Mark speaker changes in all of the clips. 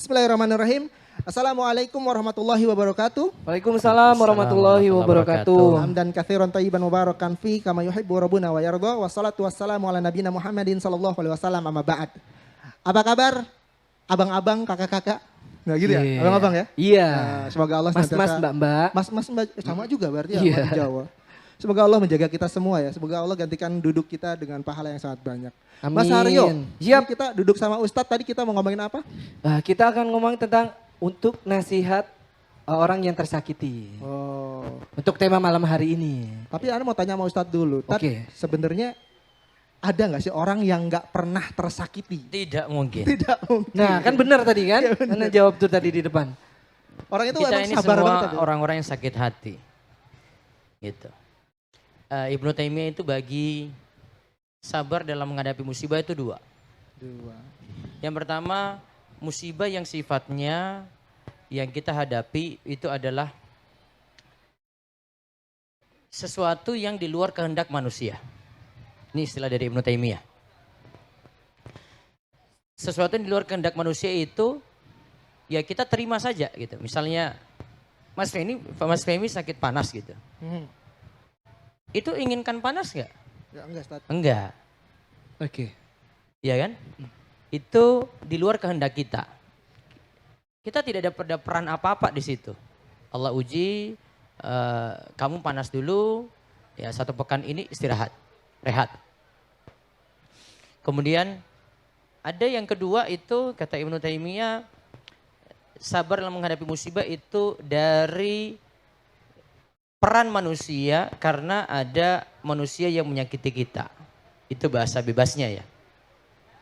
Speaker 1: Bismillahirrahmanirrahim. Assalamualaikum warahmatullahi wabarakatuh.
Speaker 2: Waalaikumsalam warahmatullahi wabarakatuh.
Speaker 1: Hamdan katsiran thayyiban mubarakan fi kama yuhibbu rabbuna wa yarda. Wassalatu wassalamu ala nabiyina Muhammadin sallallahu alaihi wasallam amma ba'd. Apa kabar? Abang-abang, kakak-kakak? Nah gitu ya, abang-abang ya?
Speaker 2: Iya.
Speaker 1: Nah, semoga Allah
Speaker 2: Mas-mas, mbak-mbak.
Speaker 1: Mas-mas sama juga berarti ya,
Speaker 2: Iya.
Speaker 1: orang Jawa. Semoga Allah menjaga kita semua ya. Semoga Allah gantikan duduk kita dengan pahala yang sangat banyak.
Speaker 2: Amin.
Speaker 1: Mas Haryo,
Speaker 2: Siap.
Speaker 1: kita duduk sama Ustadz, tadi kita mau ngomongin apa?
Speaker 2: Kita akan ngomong tentang untuk nasihat orang yang tersakiti.
Speaker 1: Oh,
Speaker 2: Untuk tema malam hari ini.
Speaker 1: tapi Anda mau tanya sama Ustadz dulu.
Speaker 2: Oke.
Speaker 1: Sebenarnya ada nggak sih orang yang nggak pernah tersakiti?
Speaker 3: Tidak mungkin.
Speaker 1: Tidak mungkin.
Speaker 2: Nah kan benar tadi kan?
Speaker 1: Iya, benar.
Speaker 2: Anda jawab tuh tadi di depan.
Speaker 1: Orang itu
Speaker 3: Kita
Speaker 1: emang
Speaker 3: ini
Speaker 1: sabar banget.
Speaker 3: semua orang-orang yang sakit hati. Gitu. Ibnu Taimiyah itu bagi sabar dalam menghadapi musibah itu dua. Yang pertama, musibah yang sifatnya yang kita hadapi itu adalah sesuatu yang di luar kehendak manusia. Ini istilah dari Ibnu Taimiyah. Sesuatu yang di luar kehendak manusia itu ya kita terima saja gitu. Misalnya Mas Femi sakit panas gitu. Itu inginkan panas nggak?
Speaker 1: Ya, enggak, Ustadz.
Speaker 3: Enggak.
Speaker 2: Oke.
Speaker 3: Ya kan? Itu di luar kehendak kita. Kita tidak ada peran apa-apa di situ. Allah uji, kamu panas dulu, ya 1 pekan ini istirahat, rehat. Kemudian ada yang kedua itu kata Ibnu Taimiyah, sabar dalam menghadapi musibah itu dari peran manusia karena ada manusia yang menyakiti kita. Itu bahasa bebasnya ya.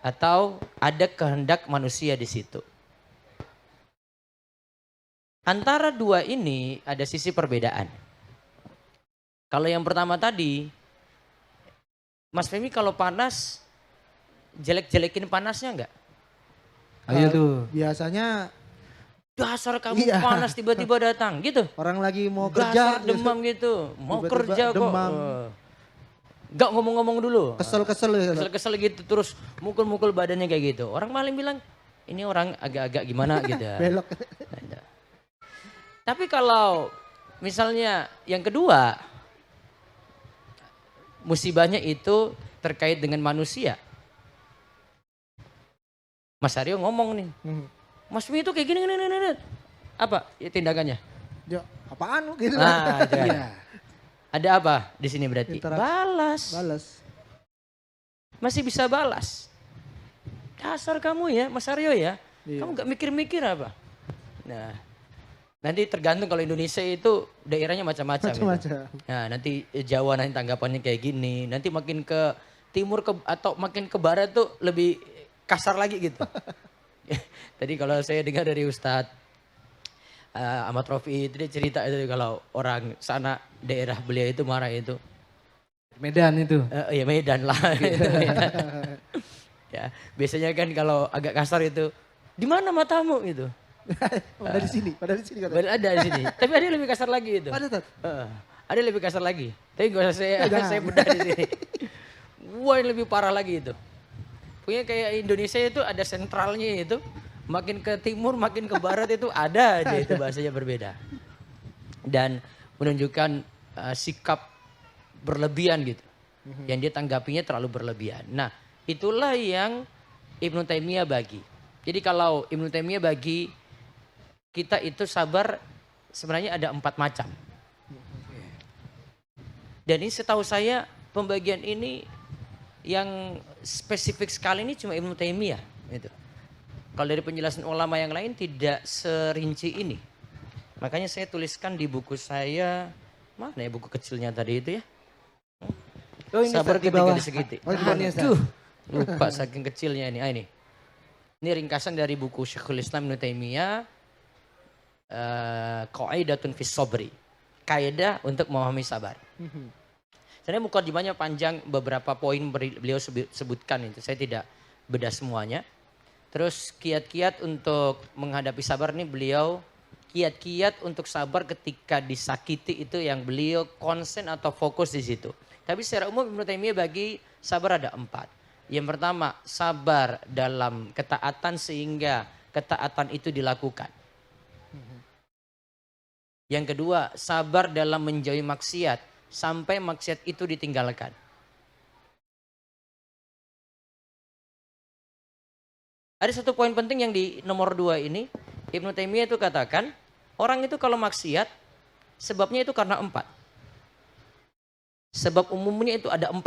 Speaker 3: Atau ada kehendak manusia di situ. Antara dua ini ada sisi perbedaan. Kalau yang pertama tadi, Mas Femi kalau panas, jelek-jelekin panasnya enggak?
Speaker 2: Ayo tuh.
Speaker 1: Biasanya
Speaker 3: Dasar kamu
Speaker 1: Iya.
Speaker 3: panas tiba-tiba datang gitu.
Speaker 1: orang lagi mau kerja,
Speaker 3: Dasar demam gitu. Mau
Speaker 1: tiba-tiba
Speaker 3: kerja kok.
Speaker 1: demam.
Speaker 3: Gak ngomong-ngomong dulu.
Speaker 1: kesel-kesel ya.
Speaker 3: Kesel-kesel gitu terus mukul-mukul badannya kayak gitu. Orang maling bilang ini orang agak-agak gimana gitu.
Speaker 1: Belok.
Speaker 3: Tapi kalau misalnya yang kedua, musibahnya itu terkait dengan manusia. Mas Aryo ngomong nih, Mas Mi itu kayak gini. Apa ya tindakannya?
Speaker 1: Ya, apaan lu gitu.
Speaker 3: Nah, itu kan.
Speaker 2: Iya.
Speaker 3: Ada apa di sini berarti?
Speaker 1: Interaksi.
Speaker 3: Balas.
Speaker 1: Balas.
Speaker 3: Masih bisa balas. Dasar kamu ya, Mas Aryo ya.
Speaker 1: Iya.
Speaker 3: Kamu gak mikir-mikir apa? Nah, nanti tergantung kalau Indonesia itu daerahnya macam-macam. gitu.
Speaker 1: Macam-macam.
Speaker 3: Nah, nanti Jawa nanti tanggapannya kayak gini. Nanti makin ke timur atau makin ke barat tuh lebih kasar lagi gitu. Tadi kalau saya dengar dari Ustadz Ahmad Rofi itu dia cerita itu kalau orang sana daerah beliau itu marah itu.
Speaker 2: Medan itu.
Speaker 3: Ya Medan lah. Itu Medan. Ya, biasanya kan kalau agak kasar itu, di mana matamu gitu.
Speaker 1: Padahal di sini katanya.
Speaker 3: Ada di sini. Tapi ada yang lebih kasar lagi itu.
Speaker 1: Ada Tat.
Speaker 3: Ada yang lebih kasar lagi. Tapi gak usah saya bedah di sini. Wah yang lebih parah lagi itu. Pokoknya kayak Indonesia itu ada sentralnya itu. Makin ke timur, makin ke barat itu ada aja itu bahasanya berbeda. Dan menunjukkan sikap berlebihan gitu. Yang dia tanggapinya terlalu berlebihan. Nah itulah yang Ibnu Taimiyah bagi. Jadi kalau Ibnu Taimiyah bagi kita itu sabar sebenarnya ada 4 macam. Dan ini setahu saya pembagian ini yang spesifik sekali ini cuma Ibnu Taimiyah. Gitu. Kalau dari penjelasan ulama yang lain tidak serinci ini. Makanya saya tuliskan di buku saya, mana ya buku kecilnya tadi itu ya?
Speaker 2: Oh ini
Speaker 3: Sabar
Speaker 2: di
Speaker 3: ketika
Speaker 2: bawah.
Speaker 3: disakiti.
Speaker 2: Oh, di bawahnya, Ustaz.
Speaker 3: Aduh, lupa saking kecilnya ini. Ini. Ini ringkasan dari buku Syekhul Islam Ibnu Taimiyah, Qaidatun fis Sabri. Kaidah untuk memahami sabar. Sebenarnya mukadimahnya panjang, beberapa poin beliau sebutkan itu. Saya tidak bedah semuanya. Terus kiat-kiat untuk menghadapi sabar nih beliau, kiat-kiat untuk sabar ketika disakiti itu yang beliau konsen atau fokus di situ. Tapi secara umum Ibnu Taimiyah bagi sabar ada 4. Yang pertama sabar dalam ketaatan sehingga ketaatan itu dilakukan. Yang kedua, sabar dalam menjauhi maksiat sampai maksiat itu ditinggalkan. Ada satu poin penting yang di nomor 2 ini, Ibnu Taimiyah itu katakan, orang itu kalau maksiat, sebabnya itu karena 4. Sebab umumnya itu ada 4.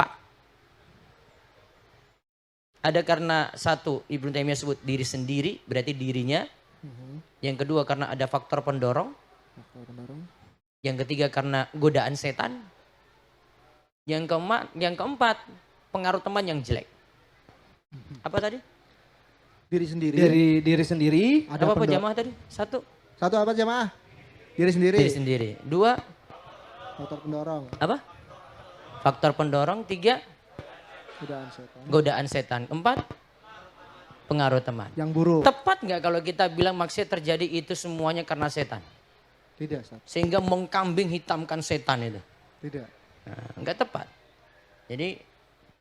Speaker 3: Ada karena 1, Ibnu Taimiyah sebut diri sendiri, berarti dirinya. Yang kedua karena ada faktor pendorong. Yang ketiga karena godaan setan. Yang keempat pengaruh teman yang jelek. Apa tadi?
Speaker 1: Diri sendiri.
Speaker 2: Dari diri sendiri.
Speaker 1: Ada
Speaker 3: Apa jamaah tadi? 1.
Speaker 1: Satu apa jamaah? Diri sendiri.
Speaker 3: Diri sendiri. 2.
Speaker 1: Faktor pendorong.
Speaker 3: Apa? Faktor pendorong. 3.
Speaker 1: Godaan setan.
Speaker 3: Godaan setan. 4. Pengaruh teman.
Speaker 1: Yang buruk.
Speaker 3: Tepat nggak kalau kita bilang maksiat terjadi itu semuanya karena setan?
Speaker 1: Tidak, Ustaz.
Speaker 3: Sehingga mengkambing hitamkan setan itu.
Speaker 1: Tidak.
Speaker 3: Nah, nggak tepat. Jadi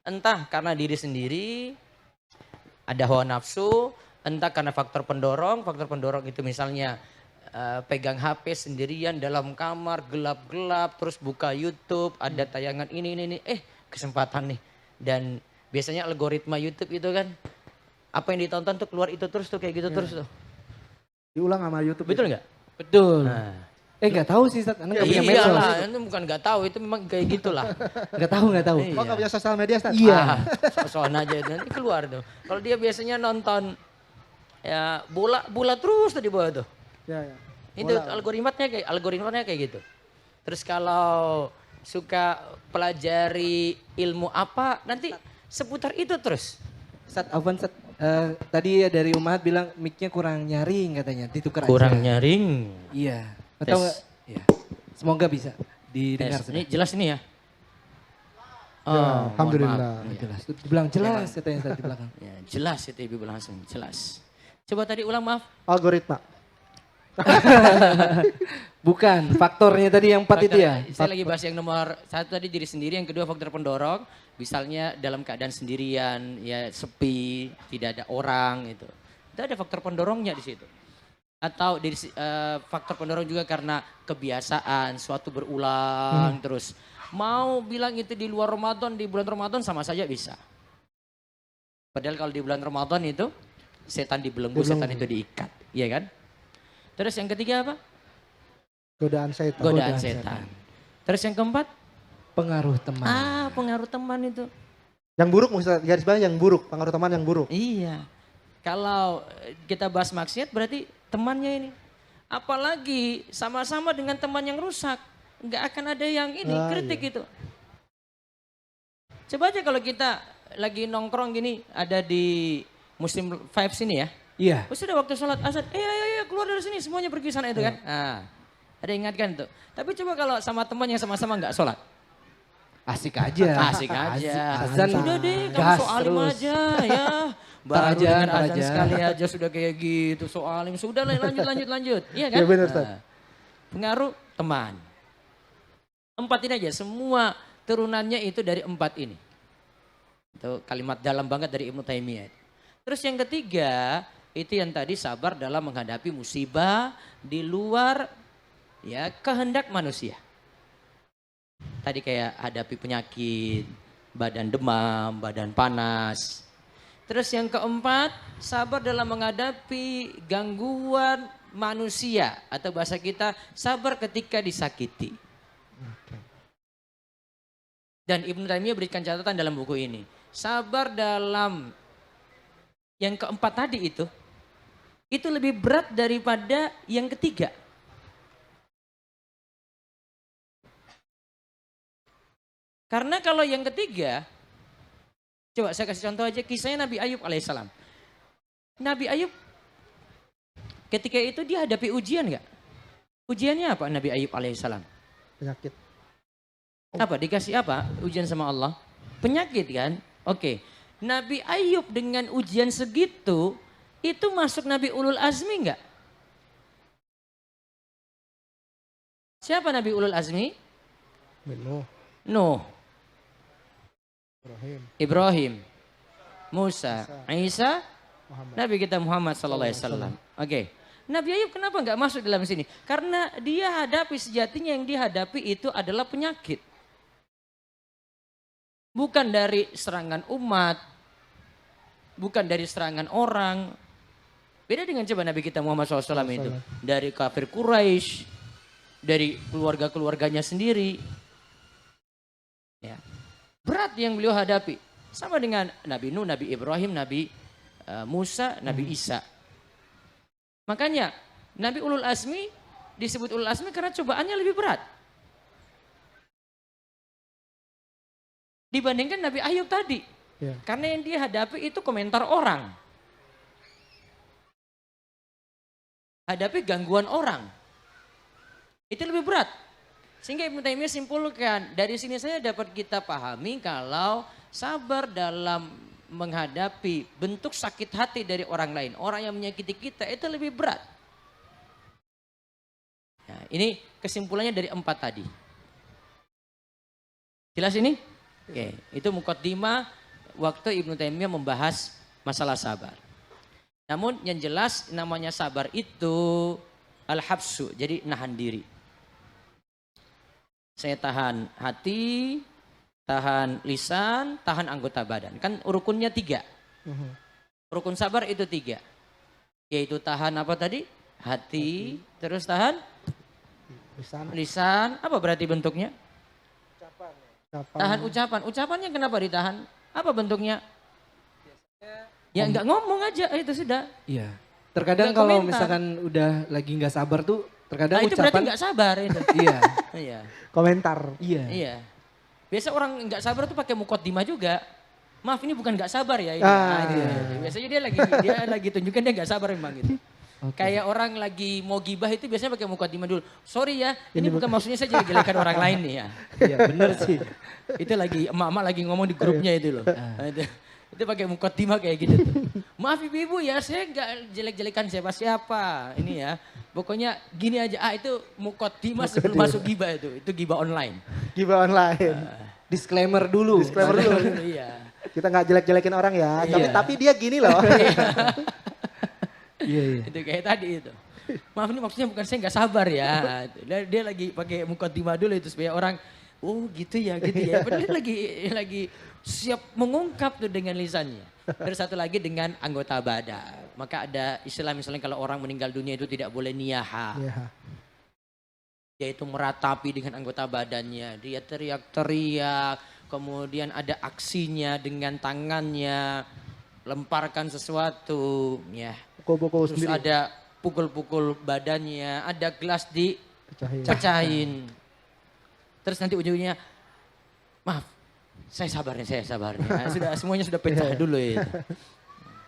Speaker 3: entah karena diri sendiri, ada hawa nafsu, entah karena faktor pendorong itu misalnya pegang HP sendirian dalam kamar, gelap-gelap, terus buka YouTube, ada tayangan ini, kesempatan nih. Dan biasanya algoritma YouTube itu kan, apa yang ditonton tuh keluar itu terus tuh, kayak gitu terus tuh.
Speaker 1: Diulang sama YouTube.
Speaker 3: Betul nggak?
Speaker 2: Betul.
Speaker 3: Nah.
Speaker 2: Nggak tahu sih, Ustaz. Anda nggak punya
Speaker 3: Iya
Speaker 2: medsos.
Speaker 3: lah, itu bukan nggak tahu, itu memang kayak gitulah.
Speaker 2: Nggak tahu.
Speaker 3: Iya.
Speaker 1: Oh, nggak punya sosial media, Ustaz?
Speaker 2: Iya.
Speaker 3: Sok-sokan aja itu nanti keluar tuh. Kalau dia biasanya nonton ya bola terus tuh di bawah tuh.
Speaker 1: Ya.
Speaker 3: Itu algoritmanya kayak gitu. Terus kalau suka pelajari ilmu apa, nanti seputar itu terus.
Speaker 2: Ustaz, Afwan, Ustaz. Tadi dari Umat bilang mic-nya kurang nyaring katanya, ditukar aja.
Speaker 3: Kurang nyaring.
Speaker 2: Iya.
Speaker 3: Tes.
Speaker 2: Atau enggak? Iya. Semoga bisa didengar.
Speaker 3: Ini jelas ini ya.
Speaker 1: Ya, alhamdulillah.
Speaker 3: Mohon maaf.
Speaker 2: Jelas. Dibilang jelas katanya Ustaz di belakang.
Speaker 3: Ya, jelas itu Ibu langsung jelas. Coba tadi ulang, maaf.
Speaker 1: Algoritma.
Speaker 2: Bukan, faktornya tadi yang 4 itu ya.
Speaker 3: Saya lagi bahas yang nomor 1 tadi diri sendiri, yang kedua faktor pendorong. Misalnya dalam keadaan sendirian, ya sepi, tidak ada orang itu. Itu ada faktor pendorongnya di situ. Atau faktor pendorong juga karena kebiasaan, suatu berulang terus. Mau bilang itu di luar Ramadan, di bulan Ramadan sama saja bisa. Padahal kalau di bulan Ramadan itu setan dibelenggu, setan itu diikat, iya kan? Terus yang ketiga apa?
Speaker 1: Godaan setan.
Speaker 3: Godaan setan. Terus yang keempat?
Speaker 2: Pengaruh teman.
Speaker 3: Pengaruh teman itu.
Speaker 1: Yang buruk, Ustaz, garis bawah yang buruk, pengaruh teman yang buruk.
Speaker 3: Iya. Kalau kita bahas maksiat berarti temannya ini. Apalagi sama-sama dengan teman yang rusak. Nggak akan ada yang ini kritik itu. Coba aja kalau kita lagi nongkrong gini, ada di Muslim Vibes sini ya.
Speaker 2: Iya.
Speaker 3: Sudah waktu sholat asar, ayo keluar dari sini, semuanya pergi sana itu kan. Nah, ada ingatkan tuh. Tapi coba kalau sama teman yang sama-sama nggak sholat.
Speaker 2: Asik aja.
Speaker 3: Asik aja.
Speaker 2: Azan
Speaker 3: Sudah deh, kamu
Speaker 2: gas
Speaker 3: soalim
Speaker 2: terus.
Speaker 3: aja ya. Baru
Speaker 2: Ntar aja,
Speaker 3: dengan
Speaker 2: ntar
Speaker 3: azan
Speaker 2: aja.
Speaker 3: sekali aja sudah kayak gitu, soalim. Sudah lanjut. Iya kan?
Speaker 1: Iya benar, Ustaz.
Speaker 3: Pengaruh teman. 4 ini aja, semua turunannya itu dari 4 ini. Itu kalimat dalam banget dari Ibnu Taimiyah. Terus yang ketiga, itu yang tadi sabar dalam menghadapi musibah di luar ya kehendak manusia. Tadi kayak hadapi penyakit, badan demam, badan panas. Terus yang keempat, sabar dalam menghadapi gangguan manusia atau bahasa kita sabar ketika disakiti. Dan Ibnu Taimiyah berikan catatan dalam buku ini. Sabar dalam yang keempat tadi itu lebih berat daripada yang ketiga. Karena kalau yang ketiga, coba saya kasih contoh aja kisahnya Nabi Ayub alaihissalam. Nabi Ayub ketika itu dia hadapi ujian nggak? Ujiannya apa Nabi Ayub alaihissalam?
Speaker 1: Penyakit.
Speaker 3: Apa? Dikasih apa? Ujian sama Allah? Penyakit kan? Oke. Nabi Ayub dengan ujian segitu, itu masuk Nabi Ulul Azmi nggak? Siapa Nabi Ulul Azmi? Nuh. Ibrahim. Musa. Isa. Nabi kita Muhammad sallallahu alaihi wasallam. Oke. Nabi Ayub kenapa nggak masuk dalam sini? Karena dia hadapi sejatinya yang dihadapi itu adalah penyakit. Bukan dari serangan umat, bukan dari serangan orang. Beda dengan coba Nabi kita Muhammad SAW itu. Dari kafir Quraisy, dari keluarga-keluarganya sendiri. Ya. Berat yang beliau hadapi. Sama dengan Nabi Nuh, Nabi Ibrahim, Nabi Musa, Nabi Isa. Makanya Nabi Ulul Azmi disebut Ulul Azmi karena cobaannya lebih berat. Dibandingkan Nabi Ayub tadi.
Speaker 1: Ya.
Speaker 3: Karena yang dia hadapi itu komentar orang. Hadapi gangguan orang. Itu lebih berat. Sehingga Ibnu Taimiyah simpulkan, dari sini saya dapat kita pahami kalau sabar dalam menghadapi bentuk sakit hati dari orang lain, orang yang menyakiti kita itu lebih berat. Nah, ini kesimpulannya dari 4 tadi. Jelas ini? Oke, itu muqaddimah waktu Ibnu Taimiyah membahas masalah sabar. Namun yang jelas namanya sabar itu al-habsu, jadi nahan diri. Saya tahan hati, tahan lisan, tahan anggota badan. Kan rukunnya 3. Rukun sabar itu 3. Yaitu tahan apa tadi? Hati. Terus tahan? Lisan. Apa berarti bentuknya? Tahan ucapan. Ucapannya kenapa ditahan? Apa bentuknya? Ya nggak ngomong aja, itu sudah.
Speaker 2: Iya. Terkadang
Speaker 3: Nggak
Speaker 2: kalau
Speaker 3: komentar.
Speaker 2: misalkan udah lagi nggak sabar tuh, terkadang
Speaker 3: Nah itu berarti
Speaker 2: ucapan.
Speaker 3: nggak sabar itu.
Speaker 2: Iya.
Speaker 3: Iya.
Speaker 1: Komentar.
Speaker 2: Iya.
Speaker 3: Iya. Biasa orang nggak sabar tuh pakai muqaddimah juga. Maaf ini bukan nggak sabar ya ini.
Speaker 1: Ah,
Speaker 3: Nah, itu.
Speaker 1: iya.
Speaker 3: Biasanya dia lagi tunjukkan dia nggak sabar memang gitu. Kayak orang lagi mau gibah itu biasanya pakai muqaddimah dulu. Sorry ya, ini bukan maksudnya saya jelek-jelekan orang lain nih ya.
Speaker 2: Iya bener sih.
Speaker 3: Itu lagi emak-emak lagi ngomong di grupnya itu loh. Nah, itu pakai muqaddimah kayak gitu tuh. Maaf ibu-ibu ya, saya nggak jelek-jelekan siapa-siapa. Ini ya. Pokoknya gini aja, itu muqaddimah sebelum masuk gibah itu. Itu gibah online.
Speaker 1: Gibah online.
Speaker 2: Disclaimer dulu.
Speaker 1: Disclaimer dulu.
Speaker 3: Iya.
Speaker 1: Kita nggak jelek-jelekin orang ya.
Speaker 2: Iya.
Speaker 1: Tapi dia gini loh.
Speaker 2: Iya, iya.
Speaker 3: Itu kayak tadi itu. Maaf ini maksudnya bukan saya nggak sabar ya. Dia lagi pakai muqaddimah dulu itu supaya orang, oh gitu ya, gitu ya. Padahal dia lagi siap mengungkap tuh dengan lisannya. Terus satu lagi dengan anggota badan. Maka ada istilah misalnya kalau orang meninggal dunia itu tidak boleh niyaha.
Speaker 1: Iya.
Speaker 3: Yaitu meratapi dengan anggota badannya. Dia teriak-teriak, kemudian ada aksinya dengan tangannya, lemparkan sesuatu, ya.
Speaker 1: Pukul-pukul
Speaker 3: Terus
Speaker 1: sendiri.
Speaker 3: ada pukul-pukul badannya, ada gelas
Speaker 1: Pecahin.
Speaker 3: dipecahin. Terus nanti ujungnya, maaf, saya sabarnya. Sudah semuanya sudah pecah dulu ya.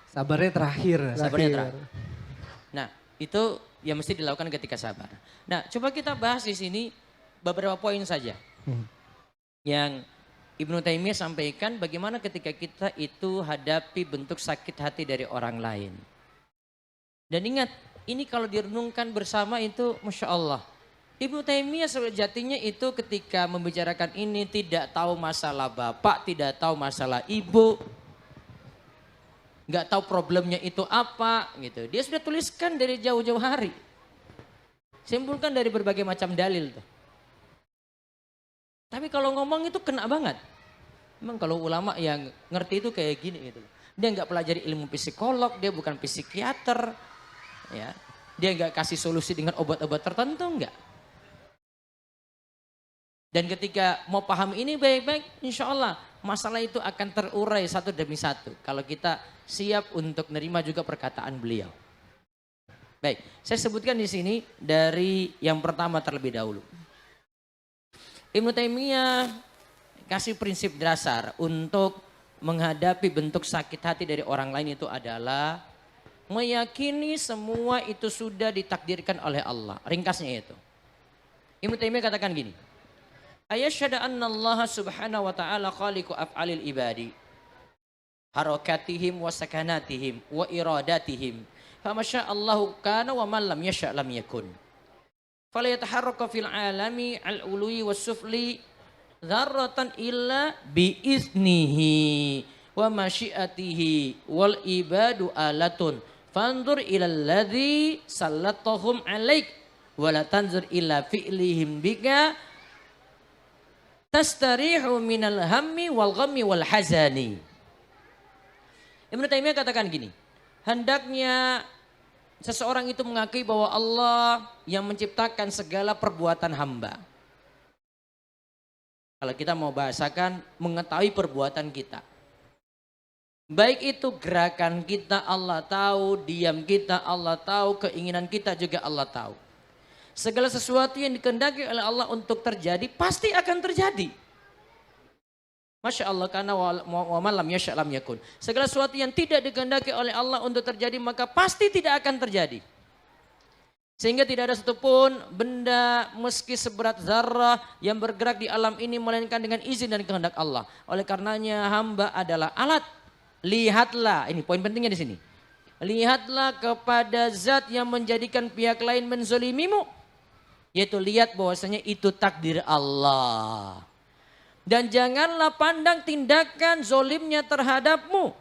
Speaker 2: Sabarnya terakhir.
Speaker 3: Sabarnya terakhir. Nah, itu yang mesti dilakukan ketika sabar. Nah, coba kita bahas di sini beberapa poin saja. Yang Ibnu Taimiyah sampaikan bagaimana ketika kita itu hadapi bentuk sakit hati dari orang lain. Dan ingat, ini kalau direnungkan bersama itu Masya Allah. Ibnu Taimiyah sejatinya itu ketika membicarakan ini tidak tahu masalah bapak, tidak tahu masalah ibu. Nggak tahu problemnya itu apa gitu. Dia sudah tuliskan dari jauh-jauh hari. Simpulkan dari berbagai macam dalil tuh. Tapi kalau ngomong itu kena banget. Memang kalau ulama yang ngerti itu kayak gini gitu. Dia nggak pelajari ilmu psikolog, dia bukan psikiater, ya. Dia nggak kasih solusi dengan obat-obat tertentu, enggak. Dan ketika mau paham ini baik-baik, insya Allah masalah itu akan terurai satu demi satu. Kalau kita siap untuk nerima juga perkataan beliau. Baik, saya sebutkan di sini dari yang pertama terlebih dahulu. Ibnu Taimiyah kasih prinsip dasar untuk menghadapi bentuk sakit hati dari orang lain itu adalah meyakini semua itu sudah ditakdirkan oleh Allah. Ringkasnya itu. Ibnu Taimiyah katakan gini. Ayasyhadu anna Allah subhanahu wa ta'ala khaliqu af'alil ibadi. Harakatihim wa sakanatihim wa iradatihim. Fama sya'allahu kana wa man lam yasha' lam yakun. Fala yataharraka fil alami al-ului was sufli dzarratan illa bi iznihi wa masyiatihi wal ibadu alatun fanzur ilal ladzi sallatahum alaik wa la tanzur ila fi'lihim bika tastarihu minal hammi wal ghammi wal hazani. Ibnu Taimiyah katakan gini, hendaknya seseorang itu mengakui bahwa Allah yang menciptakan segala perbuatan hamba. Kalau kita mau bahasakan, mengetahui perbuatan kita. Baik itu gerakan kita Allah tahu, diam kita Allah tahu, keinginan kita juga Allah tahu. Segala sesuatu yang dikehendaki oleh Allah untuk terjadi, pasti akan terjadi. Masya Allah, karena wa malam yasha' lam yakun. Segala sesuatu yang tidak dikehendaki oleh Allah untuk terjadi, maka pasti tidak akan terjadi. Sehingga tidak ada satupun benda meski seberat zarrah yang bergerak di alam ini melainkan dengan izin dan kehendak Allah. Oleh karenanya hamba adalah alat. Lihatlah, ini poin pentingnya di sini. Lihatlah kepada zat yang menjadikan pihak lain menzolimimu. Yaitu lihat bahwasanya itu takdir Allah. Dan janganlah pandang tindakan zolimnya terhadapmu.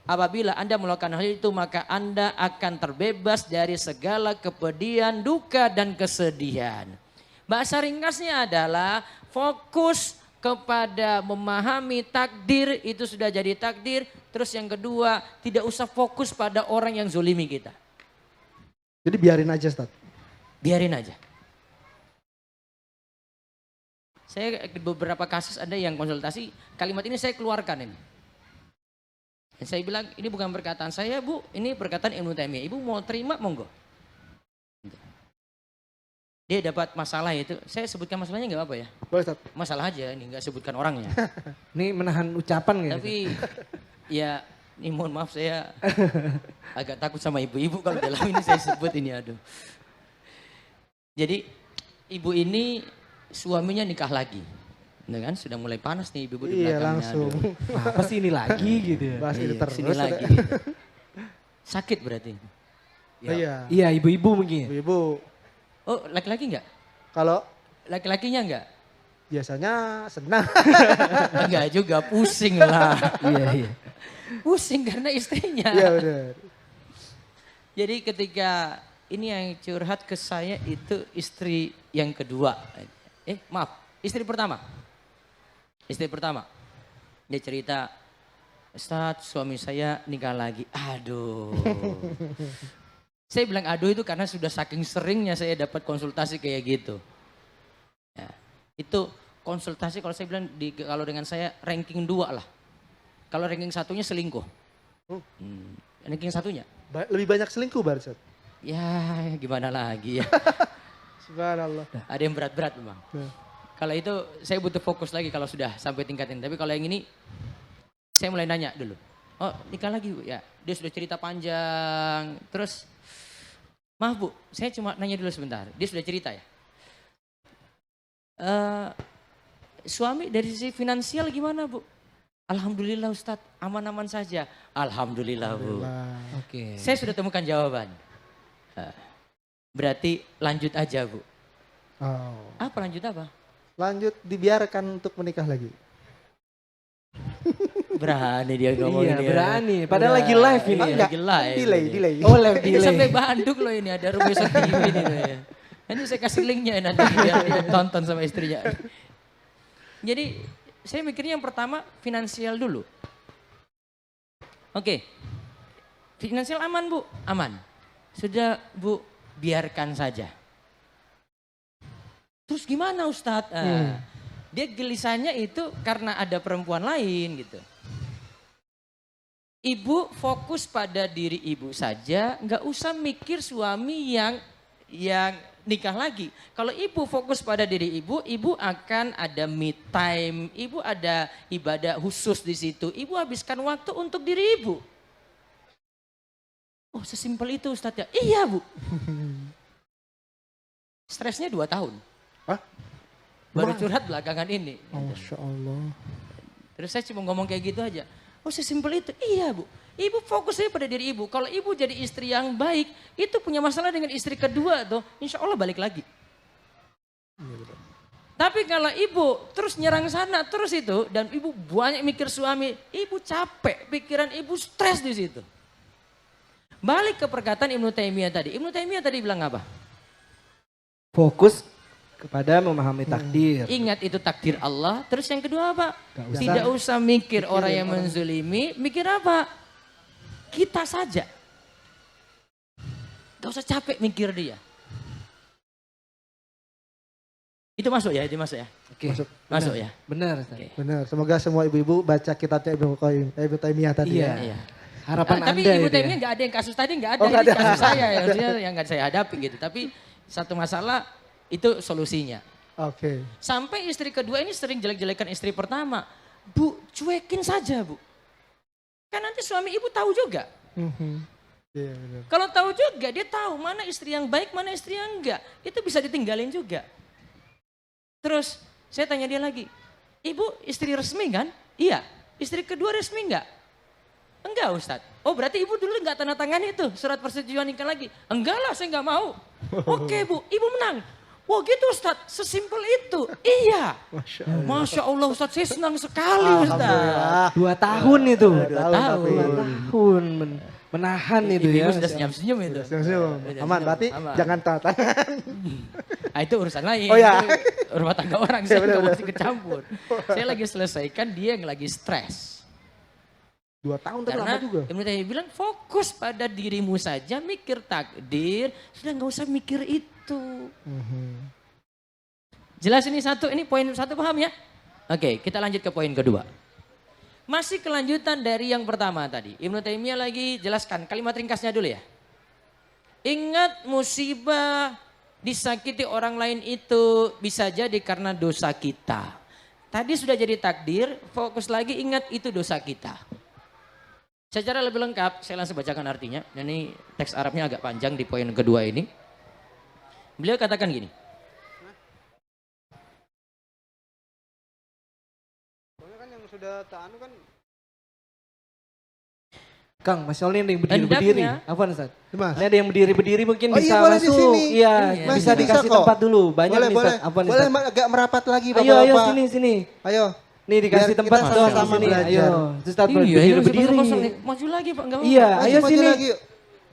Speaker 3: Apabila Anda melakukan hal itu, maka Anda akan terbebas dari segala kepedihan, duka, dan kesedihan. Bahasa ringkasnya adalah fokus kepada memahami takdir, itu sudah jadi takdir. Terus yang kedua, tidak usah fokus pada orang yang zolimi kita.
Speaker 1: Jadi biarin aja, Ustaz.
Speaker 3: Biarin aja. Saya beberapa kasus ada yang konsultasi, kalimat ini saya keluarkan ini. Dan saya bilang, ini bukan perkataan saya Bu, ini perkataan Ibnu Taimiyah. Ibu mau terima, monggo. Dia dapat masalah itu, saya sebutkan masalahnya nggak apa-apa ya?
Speaker 1: Boleh, Ustaz.
Speaker 3: Masalah aja, ini nggak sebutkan orangnya.
Speaker 2: Ini menahan ucapan gitu.
Speaker 3: Tapi ya, ini mohon maaf saya agak takut sama ibu-ibu kalau dalam ini saya sebut ini, aduh. Jadi ibu ini suaminya nikah lagi. Kan sudah mulai panas nih ibu-ibu di
Speaker 1: Iya,
Speaker 3: belakangnya.
Speaker 1: langsung.
Speaker 2: Apa sih ini lagi gitu ya?
Speaker 1: Bahas itu terus.
Speaker 3: Sini lagi.
Speaker 1: Ustaz.
Speaker 3: Sakit berarti.
Speaker 1: Oh, iya.
Speaker 2: Iya, ibu-ibu mungkin.
Speaker 1: Ibu,
Speaker 3: Oh, laki-laki enggak?
Speaker 1: kalau
Speaker 3: Laki-lakinya enggak?
Speaker 1: biasanya senang.
Speaker 3: Enggak juga, pusing lah.
Speaker 2: Iya, iya.
Speaker 3: Pusing karena istrinya.
Speaker 1: Iya benar.
Speaker 3: Jadi ketika ini yang curhat ke saya itu istri yang kedua. Maaf, istri pertama. Istri pertama. Dia cerita, Ustaz, suami saya nikah lagi. Aduh. Saya bilang aduh itu karena sudah saking seringnya saya dapat konsultasi kayak gitu. Ya, itu konsultasi kalau saya bilang kalau dengan saya ranking 2 lah. Kalau ranking satunya selingkuh. Ranking satunya.
Speaker 1: Lebih banyak selingkuh, Ustaz.
Speaker 3: Ya gimana lagi ya.
Speaker 1: Subhanallah.
Speaker 3: Ada yang berat-berat memang.
Speaker 1: Nah.
Speaker 3: Kalau itu saya butuh fokus lagi kalau sudah sampai tingkat ini. Tapi kalau yang ini saya mulai nanya dulu. Oh nikah lagi Bu? Ya dia sudah cerita panjang. Terus maaf Bu saya cuma nanya dulu sebentar. Dia sudah cerita ya. Suami dari sisi finansial gimana Bu? Alhamdulillah Ustadz aman-aman saja. Alhamdulillah Bu.
Speaker 2: Oke.
Speaker 3: Saya sudah temukan jawaban. Berarti lanjut aja Bu.
Speaker 1: Oh.
Speaker 3: Apa lanjut apa?
Speaker 1: Lanjut dibiarkan untuk menikah lagi.
Speaker 3: Berani dia ngomong
Speaker 2: Iya,
Speaker 3: ini ya.
Speaker 2: berani. Padahal lagi live ini.
Speaker 3: Iya, lagi live.
Speaker 1: Delay.
Speaker 2: Oh, live
Speaker 3: Ini
Speaker 2: delay.
Speaker 3: sampai Bandung loh ini ada Rumeso TV ini loh ya. Nanti saya kasih linknya nanti biar dia tonton sama istrinya. Jadi saya mikirnya yang pertama finansial dulu. Oke. Finansial aman Bu? Aman. Sudah Bu, biarkan saja. Terus gimana Ustadz? Dia gelisahnya itu karena ada perempuan lain gitu. Ibu fokus pada diri ibu saja, nggak usah mikir suami yang nikah lagi. Kalau ibu fokus pada diri ibu, ibu akan ada me time, ibu ada ibadah khusus di situ. Ibu habiskan waktu untuk diri ibu. Oh sesimpel itu Ustadz ya? Iya Bu. Stresnya 2 tahun.
Speaker 1: Hah?
Speaker 3: Baru curhat belakangan ini.
Speaker 1: Masya Allah.
Speaker 3: Terus saya cuma ngomong kayak gitu aja. Oh sesimpel itu? Iya Bu. Ibu fokusnya pada diri ibu. Kalau ibu jadi istri yang baik, itu punya masalah dengan istri kedua tuh. Insya Allah balik lagi. Tapi kalau ibu terus nyerang sana terus itu dan ibu banyak mikir suami, ibu capek, pikiran ibu stres di situ. Balik ke perkataan Ibnu Taimiyah tadi. Ibnu Taimiyah tadi bilang apa?
Speaker 2: Fokus kepada memahami takdir.
Speaker 3: Ingat itu takdir Allah. Terus yang kedua apa?
Speaker 2: Gak usah.
Speaker 3: Tidak usah mikir orang yang menzulimi. Mikir apa? Kita saja. Gak usah capek mikir dia. Itu masuk ya, itu masuk ya.
Speaker 2: Oke.
Speaker 3: Masuk ya.
Speaker 2: Benar. Ustaz.
Speaker 3: Oke.
Speaker 1: Benar, semoga semua ibu-ibu baca kitabnya Ibnu Taimiyah tadi
Speaker 2: Iya.
Speaker 1: ya.
Speaker 3: Iya.
Speaker 2: Harapan
Speaker 3: Tapi
Speaker 2: Anda
Speaker 3: Ibu
Speaker 2: itu ya.
Speaker 3: Taimiyah nggak ada yang kasus tadi nggak ada,
Speaker 1: Oh, nggak
Speaker 3: ini
Speaker 1: ada.
Speaker 3: kasus saya ya, maksudnya yang nggak saya hadapi gitu. Tapi satu masalah itu solusinya.
Speaker 1: Oke.
Speaker 3: Sampai istri kedua ini sering jelek-jelekan istri pertama. Bu, cuekin saja bu. Kan nanti suami ibu tahu juga.
Speaker 1: Iya benar.
Speaker 3: Kalau tahu juga dia tahu mana istri yang baik, mana istri yang enggak. Itu bisa ditinggalin juga. Terus saya tanya dia lagi, ibu istri resmi kan? Iya. Istri kedua resmi enggak? Enggak Ustadz. Oh berarti ibu dulu enggak tanda tangan itu surat persetujuan nikah lagi? Enggak lah saya enggak mau. Oke bu, ibu menang. Wah gitu Ustadz, sesimpel itu. Iya. Masya Allah Ustadz, saya senang sekali Ustadz.
Speaker 2: 2 tahun itu.
Speaker 1: 2 tahun.
Speaker 2: 2 tahun menahan itu ya.
Speaker 3: Ibu sudah senyum-senyum itu.
Speaker 1: Senyum-senyum. Aman, berarti
Speaker 3: Aman.
Speaker 1: jangan tanda tangan.
Speaker 3: Ah, itu urusan lain.
Speaker 1: Oh, ya.
Speaker 3: Itu rumah tangga orang, saya nggak mau kecampur. Saya lagi selesaikan, dia yang lagi stres.
Speaker 1: 2 tahun itu
Speaker 3: Karena
Speaker 1: lama juga.
Speaker 3: Ibnu Taimiyah bilang fokus pada dirimu saja, mikir takdir, sudah nggak usah mikir itu. Jelas ini satu, ini poin satu paham ya? Oke, kita lanjut ke poin kedua. Masih kelanjutan dari yang pertama tadi. Ibnu Taimiyah lagi jelaskan kalimat ringkasnya dulu ya. Ingat musibah disakiti orang lain itu bisa jadi karena dosa kita. Tadi sudah jadi takdir, fokus lagi ingat itu dosa kita. Secara lebih lengkap, saya langsung bacakan artinya. Ini teks Arabnya agak panjang di poin kedua ini. Beliau katakan gini.
Speaker 1: Sudah taanu kan
Speaker 2: Kang, Mas Oli yang berdiri-berdiri.
Speaker 3: Hendaknya-
Speaker 2: Apa nih Ustaz?
Speaker 1: Mas.
Speaker 2: Ini ada yang berdiri-berdiri mungkin
Speaker 1: Oh,
Speaker 2: bisa
Speaker 1: iya, boleh di
Speaker 2: masuk.
Speaker 1: sini.
Speaker 2: Iya,
Speaker 3: Iya.
Speaker 2: bisa
Speaker 1: Masih
Speaker 2: dikasih
Speaker 1: bisa kok.
Speaker 2: tempat dulu. Banyak
Speaker 1: boleh,
Speaker 2: nih
Speaker 1: boleh.
Speaker 2: Ustaz. Apa nih
Speaker 1: Boleh
Speaker 2: Ustaz?
Speaker 1: agak merapat lagi
Speaker 2: Ayo, ayo
Speaker 1: Bapak-bapak.
Speaker 2: sini, sini.
Speaker 1: Ayo.
Speaker 2: Nih dikasih
Speaker 1: Biar
Speaker 2: tempat
Speaker 1: kita
Speaker 2: dong
Speaker 1: sama-sama
Speaker 2: sini.
Speaker 1: belajar.
Speaker 2: Ayo, Ustaz
Speaker 3: Iya,
Speaker 2: berdiri-berdiri.
Speaker 3: kosong nih. Maju lagi Pak, enggak apa-apa.
Speaker 2: Iya,
Speaker 1: Maju,
Speaker 2: ayo
Speaker 1: maju
Speaker 2: sini.
Speaker 1: lagi yuk.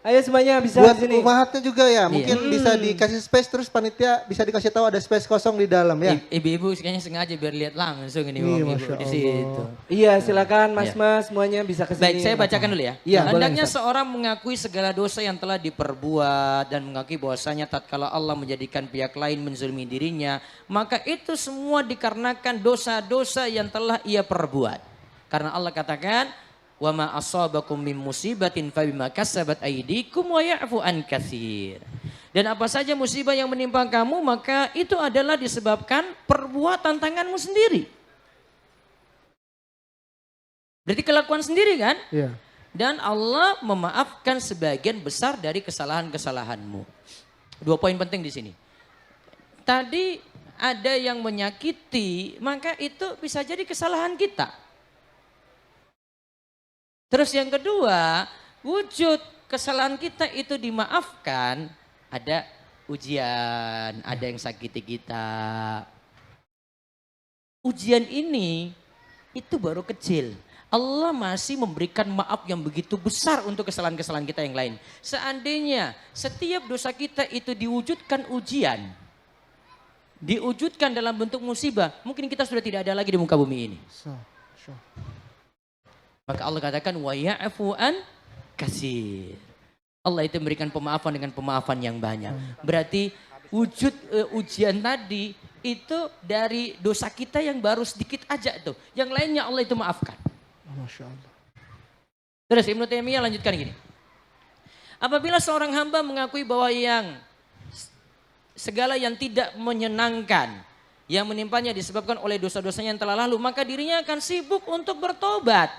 Speaker 2: Ayo semuanya bisa
Speaker 1: Buat
Speaker 2: di sini.
Speaker 1: umahatnya juga ya, mungkin
Speaker 2: Iya.
Speaker 1: bisa dikasih space terus panitia bisa dikasih tahu ada space kosong di dalam ya.
Speaker 3: Ibu-ibu kayaknya sengaja biar lihat langsung ini
Speaker 1: Ih,
Speaker 3: ibu
Speaker 1: Masya
Speaker 3: di
Speaker 1: Allah.
Speaker 3: situ.
Speaker 2: Iya, silakan Mas-mas semuanya bisa ke sini.
Speaker 3: Baik, saya bacakan dulu ya.
Speaker 2: Iya, boleh,
Speaker 3: Hendaknya
Speaker 2: Ustaz.
Speaker 3: seorang mengakui segala dosa yang telah diperbuat dan mengakui bahwasanya tatkala Allah menjadikan pihak lain menzulimi dirinya, maka itu semua dikarenakan dosa-dosa yang telah ia perbuat. Karena Allah katakan, "Wa ma asabakum min musibatin fabima kasabat aydikum wa ya'fu an katsir." Dan apa saja musibah yang menimpa kamu maka itu adalah disebabkan perbuatan tanganmu sendiri. Berarti kelakuan sendiri kan?
Speaker 1: Iya.
Speaker 3: Dan Allah memaafkan sebagian besar dari kesalahan-kesalahanmu. 2 poin penting di sini. Tadi ada yang menyakiti, maka itu bisa jadi kesalahan kita. Terus yang kedua, wujud kesalahan kita itu dimaafkan, ada ujian, ada yang sakiti kita. Ujian ini itu baru kecil. Allah masih memberikan maaf yang begitu besar untuk kesalahan-kesalahan kita yang lain. Seandainya setiap dosa kita itu diwujudkan ujian, diwujudkan dalam bentuk musibah, mungkin kita sudah tidak ada lagi di muka bumi ini. Maka Allah katakan wa ya'fu an katsir. Allah itu memberikan pemaafan dengan pemaafan yang banyak. Berarti wujud ujian tadi itu dari dosa kita yang baru sedikit aja tuh. Yang lainnya Allah itu maafkan.
Speaker 1: Masya Allah.
Speaker 3: Terus Ibnu Taimiyah lanjutkan gini. Apabila seorang hamba mengakui bahwa segala yang tidak menyenangkan yang menimpanya disebabkan oleh dosa-dosanya yang telah lalu, maka dirinya akan sibuk untuk bertobat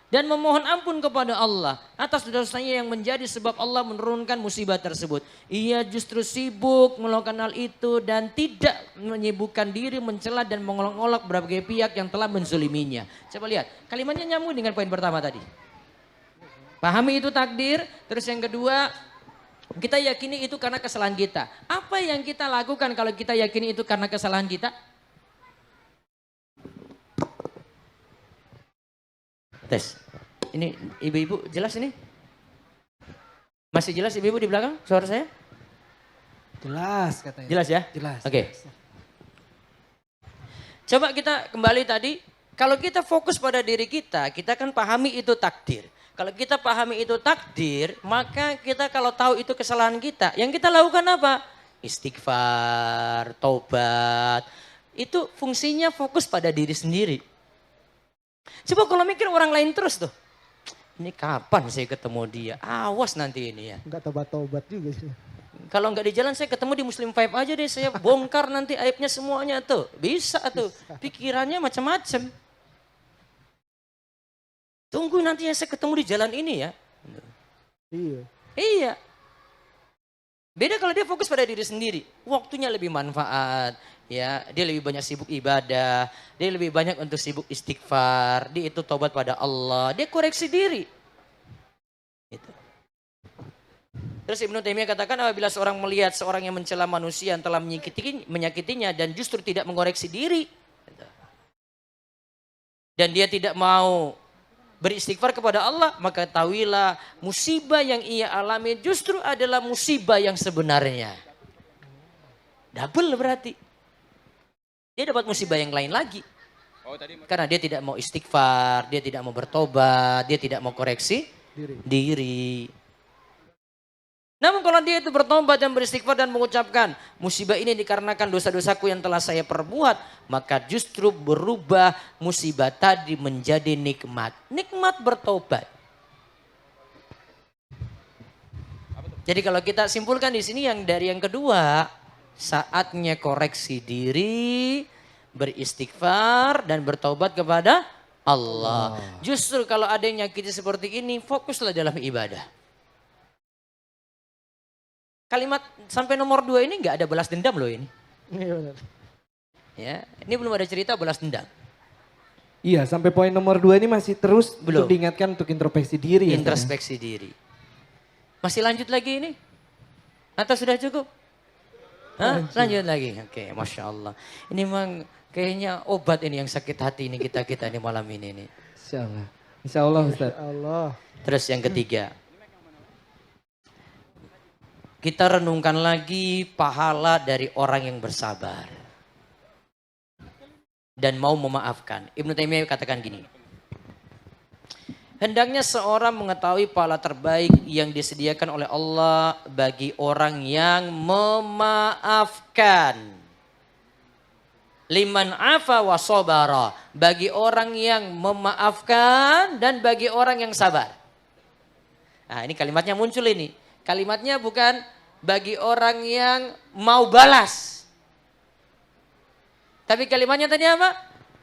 Speaker 3: dan memohon ampun kepada Allah atas dosanya yang menjadi sebab Allah menurunkan musibah tersebut. Ia justru sibuk melakukan hal itu dan tidak menyibukkan diri mencela dan mengolok-olok berbagai pihak yang telah menzoliminya. Coba lihat, kalimatnya nyambung dengan poin pertama tadi. Pahami itu takdir, terus yang kedua Kita yakini itu karena kesalahan kita. Apa yang kita lakukan kalau kita yakini itu karena kesalahan kita? Tes. Ini ibu-ibu jelas ini? Masih jelas ibu-ibu di belakang suara saya?
Speaker 2: Jelas katanya.
Speaker 3: Jelas ya?
Speaker 2: Jelas.
Speaker 3: Oke. Coba kita kembali tadi. Kalau kita fokus pada diri kita kan pahami itu takdir. Kalau kita pahami itu takdir, maka kita kalau tahu itu kesalahan kita, yang kita lakukan apa? Istighfar, taubat. Itu fungsinya fokus pada diri sendiri. Coba kalau mikir orang lain terus tuh. Ini kapan saya ketemu dia? Awas nanti ini ya.
Speaker 1: Enggak tobat-tobat juga sih.
Speaker 3: Kalau nggak di jalan saya ketemu di Muslim Five aja deh. Saya bongkar nanti aibnya semuanya tuh. Bisa tuh. Pikirannya macam-macam. Tunggu nanti saya ketemu di jalan ini ya.
Speaker 1: Iya.
Speaker 3: Iya. Beda kalau dia fokus pada diri sendiri. Waktunya lebih manfaat. Ya, dia lebih banyak sibuk ibadah. Dia lebih banyak untuk sibuk istighfar. Dia itu tobat pada Allah. Dia koreksi diri. Gitu. Terus Ibnu Taimiyah katakan apabila seorang melihat seorang yang mencela manusia yang telah menyakitinya dan justru tidak mengoreksi diri. Dan dia tidak mau beristighfar kepada Allah, maka tahuilah musibah yang ia alami justru adalah musibah yang sebenarnya. Double berarti. Dia dapat musibah yang lain lagi. Karena dia tidak mau istighfar, dia tidak mau bertobat, dia tidak mau koreksi diri. Namun kalau dia itu bertobat dan beristighfar dan mengucapkan musibah ini dikarenakan dosa-dosaku yang telah saya perbuat, maka justru berubah musibah tadi menjadi nikmat. Nikmat bertobat. Jadi kalau kita simpulkan di sini yang dari yang kedua, saatnya koreksi diri, beristighfar dan bertobat kepada Allah. Justru kalau ada yang nyakiti seperti ini, fokuslah dalam ibadah. Kalimat sampai nomor 2 ini nggak ada balas dendam loh ini.
Speaker 1: Iya benar.
Speaker 3: Ya, ini belum ada cerita balas dendam.
Speaker 2: Iya, sampai poin nomor 2 ini masih terus
Speaker 3: Belum.
Speaker 2: untuk diingatkan untuk introspeksi diri. Ya,
Speaker 3: Introspeksi diri. Masih lanjut lagi ini? Atau sudah cukup? Hah? Lanjut lagi. Oke, Masya Allah. Ini memang kayaknya obat ini yang sakit hati ini kita ini malam ini nih.
Speaker 2: Insya Allah. Insya Allah Ustaz.
Speaker 1: Allah.
Speaker 3: Terus yang ketiga. Kita renungkan lagi pahala dari orang yang bersabar. Dan mau memaafkan. Ibnu Taimiyah katakan gini. Hendaknya seorang mengetahui pahala terbaik yang disediakan oleh Allah bagi orang yang memaafkan. Liman afa wa sobara. Bagi orang yang memaafkan dan bagi orang yang sabar. Nah ini kalimatnya muncul ini. Kalimatnya bukan bagi orang yang mau balas. Tapi kalimatnya tadi apa?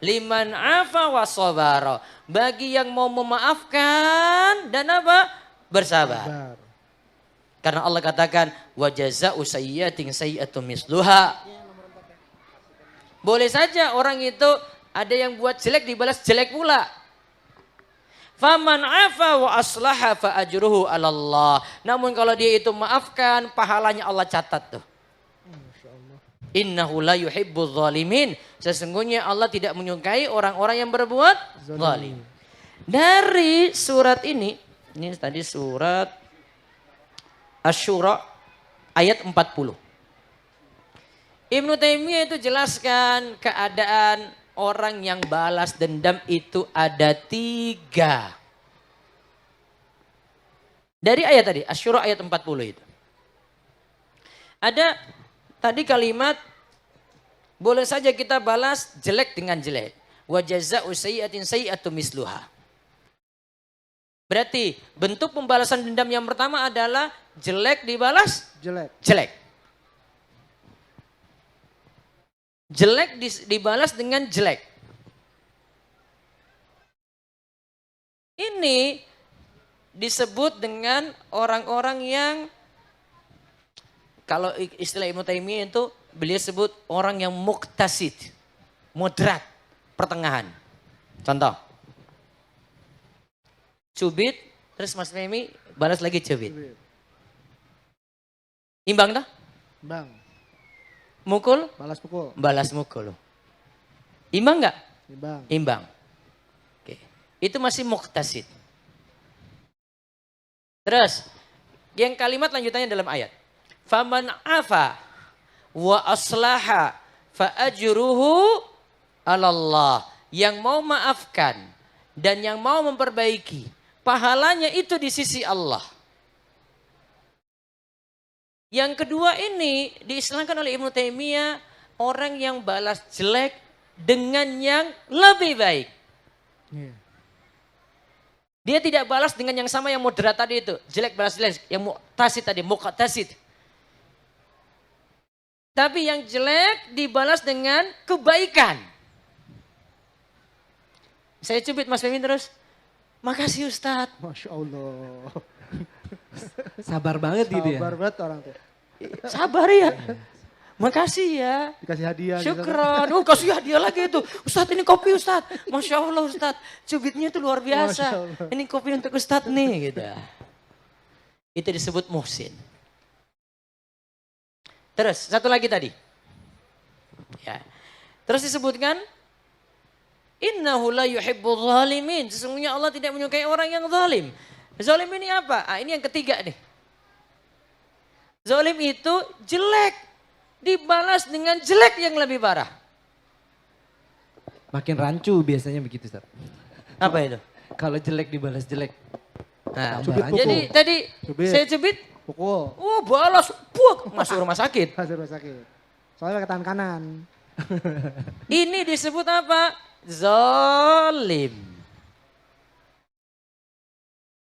Speaker 3: Liman afa wa sobara. Bagi yang mau memaafkan dan apa? Bersabar. Karena Allah katakan wa jaza'u sayyi'atin sayyi'atun misluha. Boleh saja orang itu ada yang buat jelek dibalas jelek pula. Faman afa wa aslaha fa ajruhu 'ala Allah. Namun kalau dia itu maafkan, pahalanya Allah catat tuh. Innahu la yuhibbuz zalimin. Sesungguhnya Allah tidak menyukai orang-orang yang berbuat zalim. Dari surat ini tadi surat Asy-Syura ayat 40. Ibnu Taimiyah itu jelaskan keadaan orang yang balas dendam itu ada 3. Dari ayat tadi, Asy-Syura ayat 40 itu. Ada tadi kalimat, boleh saja kita balas jelek dengan jelek. Wa jazaa'u sayyi'atin sayyi'atun misluha. Berarti bentuk pembalasan dendam yang pertama adalah jelek dibalas jelek. Jelek dibalas dengan jelek. Ini disebut dengan orang-orang yang, kalau istilah Ibnu Taimiyah itu beliau sebut orang yang muqtasid, moderat, pertengahan. Contoh, cubit, terus Mas Femi balas lagi cubit. Imbang dah?
Speaker 1: Bang,
Speaker 3: Mukul?
Speaker 1: balas pukul.
Speaker 3: Balas mukul. Imbang nggak?
Speaker 1: Bang.
Speaker 3: Imbang. Oke. Itu masih muqtasid. Terus, yang kalimat lanjutannya dalam ayat. Faman afa wa aslaha fa ajruhu 'alallah. Yang mau maafkan dan yang mau memperbaiki, pahalanya itu di sisi Allah. Yang kedua ini diistilahkan oleh Ibnu Taimiyah, orang yang balas jelek dengan yang lebih baik.
Speaker 1: Iya.
Speaker 3: Dia tidak balas dengan yang sama yang moderat tadi itu. Jelek balas jelek. Yang muqtasid tadi, muqtasid. Tapi yang jelek dibalas dengan kebaikan. Saya cubit Mas Femi terus. Makasih Ustadz.
Speaker 1: Masya Allah.
Speaker 2: Sabar banget gitu ya.
Speaker 1: Sabar banget orang tuh.
Speaker 3: Sabar ya. Makasih ya.
Speaker 1: Dikasih hadiah. gitu.
Speaker 3: Syukron. Oh kasih hadiah lagi itu. Ustadz ini kopi Ustadz. Masya Allah Ustadz. Cubitnya itu luar
Speaker 1: Masya
Speaker 3: biasa.
Speaker 1: Allah.
Speaker 3: Ini kopi untuk Ustadz nih. Gitu. Itu disebut muhsin. Terus satu lagi tadi. Ya. Terus disebutkan. Innahu la yuhibbul zalimin. Sesungguhnya Allah tidak menyukai orang yang zalim. Zalim ini apa? Ah, ini yang ketiga nih. Zalim itu jelek. Dibalas dengan jelek yang lebih parah.
Speaker 2: Makin rancu biasanya begitu Ustaz.
Speaker 3: Apa itu?
Speaker 2: Kalau jelek dibalas jelek.
Speaker 3: Nah,
Speaker 1: Cubit pukul.
Speaker 3: jadi tadi
Speaker 1: Cubit.
Speaker 3: saya cubit.
Speaker 1: Pukul.
Speaker 3: Oh balas. Puk, masuk rumah sakit.
Speaker 1: Hasil rumah sakit. Soalnya pakai tangan kanan.
Speaker 3: Ini disebut apa? Zalim.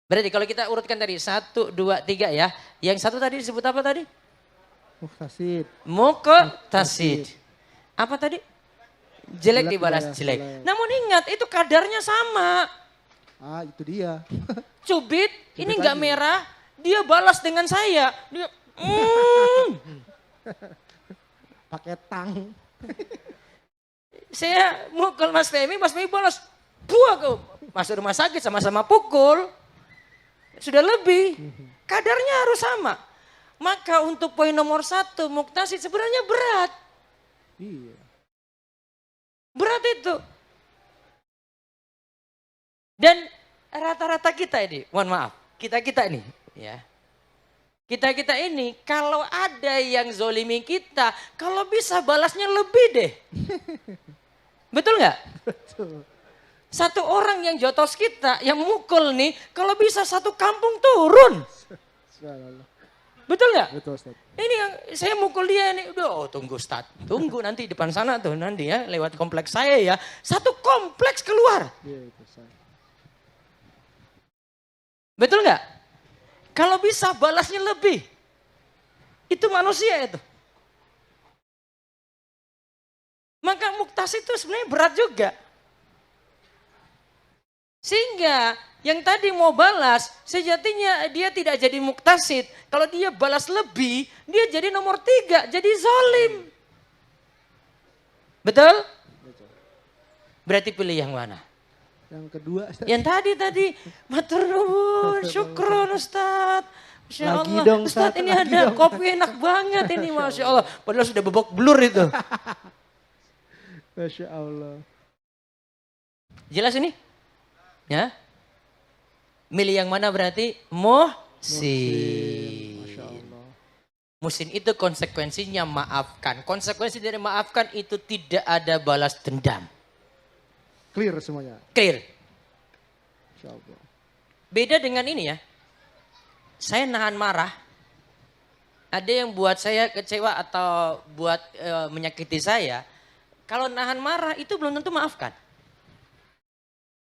Speaker 3: Berarti kalau kita urutkan tadi 1, 2, 3 ya. Yang satu tadi disebut apa tadi?
Speaker 1: Muhtasid.
Speaker 3: Muqtasid. Apa tadi? Jelek
Speaker 1: Jelek
Speaker 3: dibalas
Speaker 1: dibalas
Speaker 3: jelek.
Speaker 1: jelek.
Speaker 3: Namun ingat itu kadarnya sama.
Speaker 1: Ah itu dia.
Speaker 3: Cubit ini
Speaker 1: Cubit
Speaker 3: nggak
Speaker 1: lagi.
Speaker 3: merah, dia balas dengan saya. Dia
Speaker 1: Pakai tang.
Speaker 3: saya mukul Mas Femi balas. Buah masuk rumah sakit sama-sama pukul. Sudah lebih. Kadarnya harus sama. Maka untuk poin nomor 1 muqtasid sebenarnya berat.
Speaker 1: Iya.
Speaker 3: Berat itu. Dan rata-rata kita ini, mohon maaf, kita ini ya. Kita ini kalau ada yang zolimi kita, kalau bisa balasnya lebih deh. Betul nggak?
Speaker 1: Betul.
Speaker 3: Satu orang yang jotos kita, yang mukul nih, kalau bisa satu kampung turun.
Speaker 1: Subhanallah.
Speaker 3: Betul nggak?
Speaker 1: Betul Ustaz.
Speaker 3: Ini yang saya mukul dia nih, udah oh, tunggu Ustaz. Tunggu nanti depan sana tuh nanti ya, lewat kompleks saya ya. Satu kompleks keluar.
Speaker 1: Iya itu Ustaz.
Speaker 3: Betul nggak? Kalau bisa balasnya lebih. Itu manusia itu. Maka muqtasid itu sebenarnya berat juga. Sehingga yang tadi mau balas, sejatinya dia tidak jadi muqtasid. Kalau dia balas lebih, dia jadi nomor 3, jadi zalim. Betul?
Speaker 1: Betul.
Speaker 3: Berarti pilih yang mana?
Speaker 1: Yang kedua Ustaz.
Speaker 3: Yang tadi, matur nuwun, syukron Ustaz. Masya
Speaker 1: Lagi
Speaker 3: Allah,
Speaker 1: dong,
Speaker 3: Ustaz
Speaker 1: Ustaz,
Speaker 3: ini
Speaker 1: lagi
Speaker 3: ada
Speaker 1: dong.
Speaker 3: kopi enak banget ini, Masya Allah. Padahal sudah bebok blur itu.
Speaker 1: Masya Allah.
Speaker 3: Jelas ini? Ya. Milih yang mana berarti? Muhsin.
Speaker 1: Masya Allah.
Speaker 3: Muhsin itu konsekuensinya maafkan. Konsekuensi dari maafkan itu tidak ada balas dendam.
Speaker 1: Clear semuanya.
Speaker 3: Clear.
Speaker 1: Masya Allah.
Speaker 3: Beda dengan ini ya. Saya nahan marah. Ada yang buat saya kecewa atau buat menyakiti saya. Kalau nahan marah itu belum tentu maafkan.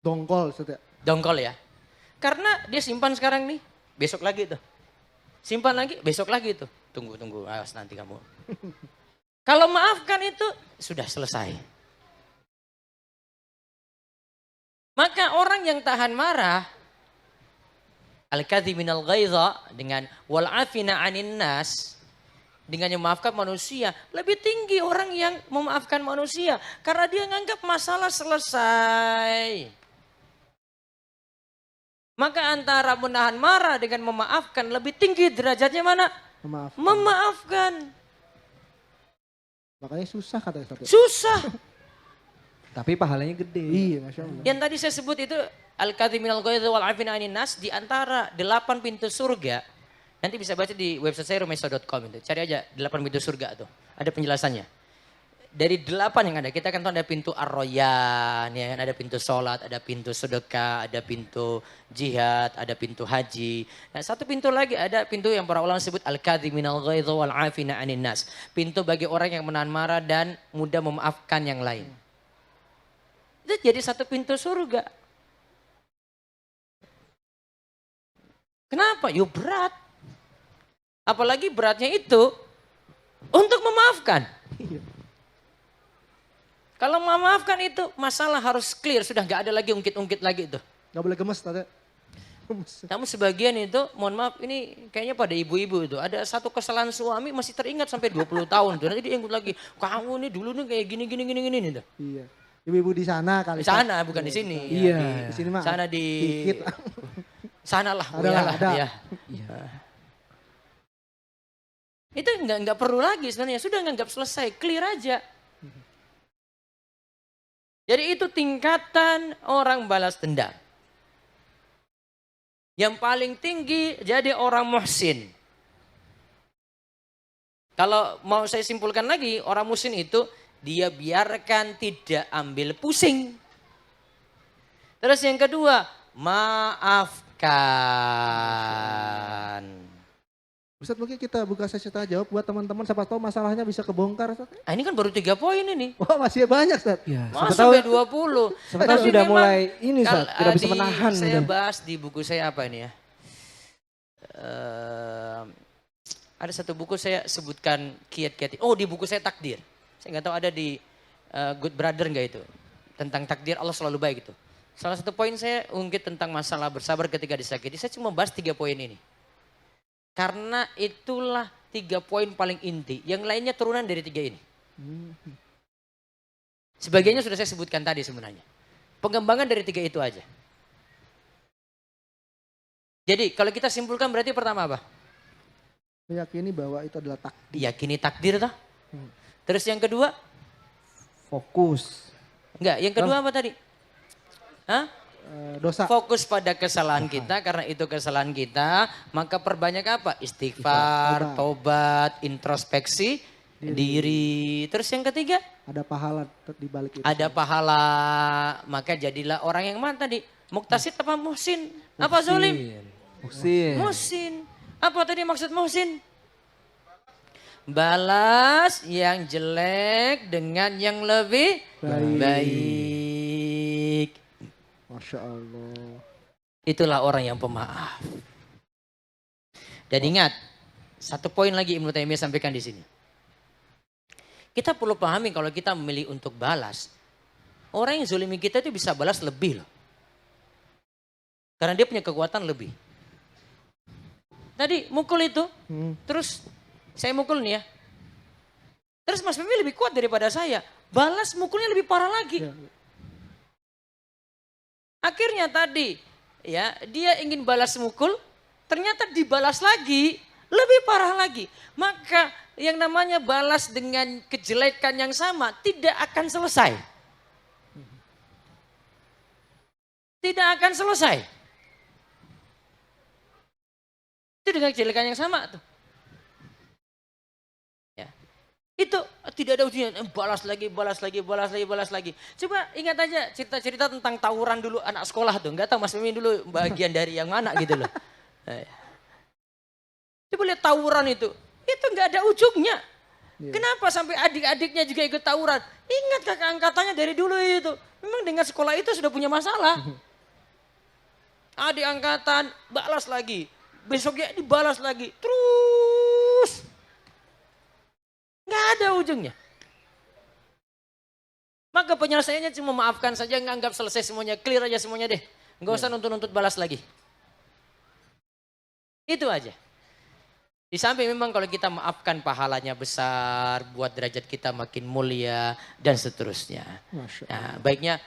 Speaker 1: Dongkol Ustaz ya.
Speaker 3: Dongkol ya. Karena dia simpan sekarang nih. Besok lagi tuh. Simpan lagi, besok lagi tuh. Tunggu, awas nanti kamu. Kalau maafkan itu sudah selesai. Maka orang yang tahan marah, al-kadhiminal ghaidha dengan wal afina 'anin nas, dengan yang memaafkan manusia, lebih tinggi orang yang memaafkan manusia karena dia nganggap masalah selesai. Maka antara menahan marah dengan memaafkan lebih tinggi derajatnya mana?
Speaker 1: Memaafkan.
Speaker 3: Memaafkan.
Speaker 1: Makanya susah kata Ustaz.
Speaker 3: Susah.
Speaker 2: Tapi pahalanya gede.
Speaker 1: Iya, Masya Allah.
Speaker 3: Yang tadi saya sebut itu al-kadhiminal ghaidz wal 'afina 'anil nas, di antara 8 pintu surga. Nanti bisa baca di website saya rumeso.com itu. Cari aja 8 pintu surga tuh. Ada penjelasannya. Dari 8 yang ada, kita kan tahu ada pintu ar-royan, ya kan, ada pintu sholat, ada pintu sedekah, ada pintu jihad, ada pintu haji. Nah, satu pintu lagi ada pintu yang para ulama sebut al-kadhiminal ghaidz wal 'afina 'anil nas. Pintu bagi orang yang menahan marah dan mudah memaafkan yang lain. Itu jadi satu pintu surga. Kenapa? Yo berat. Apalagi beratnya itu untuk memaafkan. Kalau memaafkan itu masalah harus clear, sudah nggak ada lagi ungkit-ungkit lagi itu.
Speaker 1: Gak boleh gemes tadi.
Speaker 3: Namun sebagian itu, mohon maaf, ini kayaknya pada ibu-ibu itu ada satu kesalahan suami masih teringat sampai 20 tahun tuh. Nanti dia ingat lagi, kamu nih dulu nih kayak gini tuh.
Speaker 1: Iya. Ibu-ibu di sana kali.
Speaker 3: Di sana bukan di sini.
Speaker 2: Iya.
Speaker 1: Di sini mah.
Speaker 3: Sana di
Speaker 1: dikit.
Speaker 3: sana lah,
Speaker 1: Ada.
Speaker 3: ya. Itu nggak perlu lagi sebenarnya, sudah nganggap selesai, clear aja. Jadi itu tingkatan orang balas dendam. Yang paling tinggi jadi orang muhsin. Kalau mau saya simpulkan lagi, orang muhsin itu dia biarkan tidak ambil pusing. Terus yang kedua, maafkan.
Speaker 1: Ustaz mungkin kita buka sesi tanya jawab buat teman-teman siapa tahu masalahnya bisa kebongkar Ustaz.
Speaker 3: Ini kan baru 3 poin ini.
Speaker 1: Wah masih banyak Ustaz.
Speaker 2: Ya,
Speaker 3: Masa sampai 20.
Speaker 2: Siapa tahu
Speaker 3: Tapi
Speaker 2: sudah
Speaker 3: memang
Speaker 2: mulai ini Ustaz, tidak bisa menahan.
Speaker 3: Saya
Speaker 2: gitu.
Speaker 3: bahas di buku saya apa ini ya. Ada satu buku saya sebutkan kiat-kiat. Oh di buku saya takdir. Saya nggak tahu ada di Good Brother nggak itu. Tentang takdir Allah selalu baik itu. Salah satu poin saya ungkit tentang masalah bersabar ketika disakiti. Saya cuma bahas 3 poin ini. Karena itulah 3 poin paling inti. Yang lainnya turunan dari 3 ini. Sebagiannya sudah saya sebutkan tadi sebenarnya. Pengembangan dari 3 itu aja. Jadi kalau kita simpulkan berarti pertama apa?
Speaker 1: Meyakini bahwa itu adalah takdir.
Speaker 3: Diyakini takdir toh. Terus yang kedua?
Speaker 2: Fokus.
Speaker 3: Enggak, yang kedua apa tadi? Hah?
Speaker 1: Dosa.
Speaker 3: Fokus pada kesalahan kita, karena itu kesalahan kita, maka perbanyak apa? Istighfar, tobat, introspeksi diri. Terus yang ketiga?
Speaker 1: Ada pahala di balik itu.
Speaker 3: Ada pahala, maka jadilah orang yang mana tadi? Muktasid apa muhsin? Apa zolim?
Speaker 2: Muhsin.
Speaker 3: Muhsin. Apa tadi maksud muhsin? Balas yang jelek dengan yang lebih baik.
Speaker 1: Masya Allah.
Speaker 3: Itulah orang yang pemaaf. Dan ingat, satu poin lagi Ibnu Taimiyah sampaikan di sini. Kita perlu pahami kalau kita memilih untuk balas, orang yang zolimi kita itu bisa balas lebih loh. Karena dia punya kekuatan lebih. Tadi mukul itu, terus saya mukul nih ya. Terus Mas Mimi lebih kuat daripada saya. Balas mukulnya lebih parah lagi.
Speaker 1: Ya.
Speaker 3: Akhirnya tadi ya dia ingin balas mukul, ternyata dibalas lagi, lebih parah lagi. Maka yang namanya balas dengan kejelekan yang sama tidak akan selesai. Tidak akan selesai. Itu dengan kejelekan yang sama tuh. Ya. Itu tidak ada ujungnya, balas lagi. Coba ingat aja cerita-cerita tentang tawuran dulu anak sekolah tuh. Enggak tahu Mas Mimin dulu bagian dari yang mana gitu loh. Coba lihat tawuran itu enggak ada ujungnya. Yeah. Kenapa sampai adik-adiknya juga ikut tawuran? Ingat kakak angkatannya dari dulu itu. Memang dengan sekolah itu sudah punya masalah. Adik angkatan balas lagi. Besoknya dibalas lagi. Terus. Nggak ada ujungnya. Maka penyelesaiannya cuma maafkan saja, nganggap selesai semuanya, clear aja semuanya deh. Nggak usah nuntut-nuntut balas lagi. Itu aja. Di samping memang kalau kita maafkan pahalanya besar, buat derajat kita makin mulia dan seterusnya. Nah, baiknya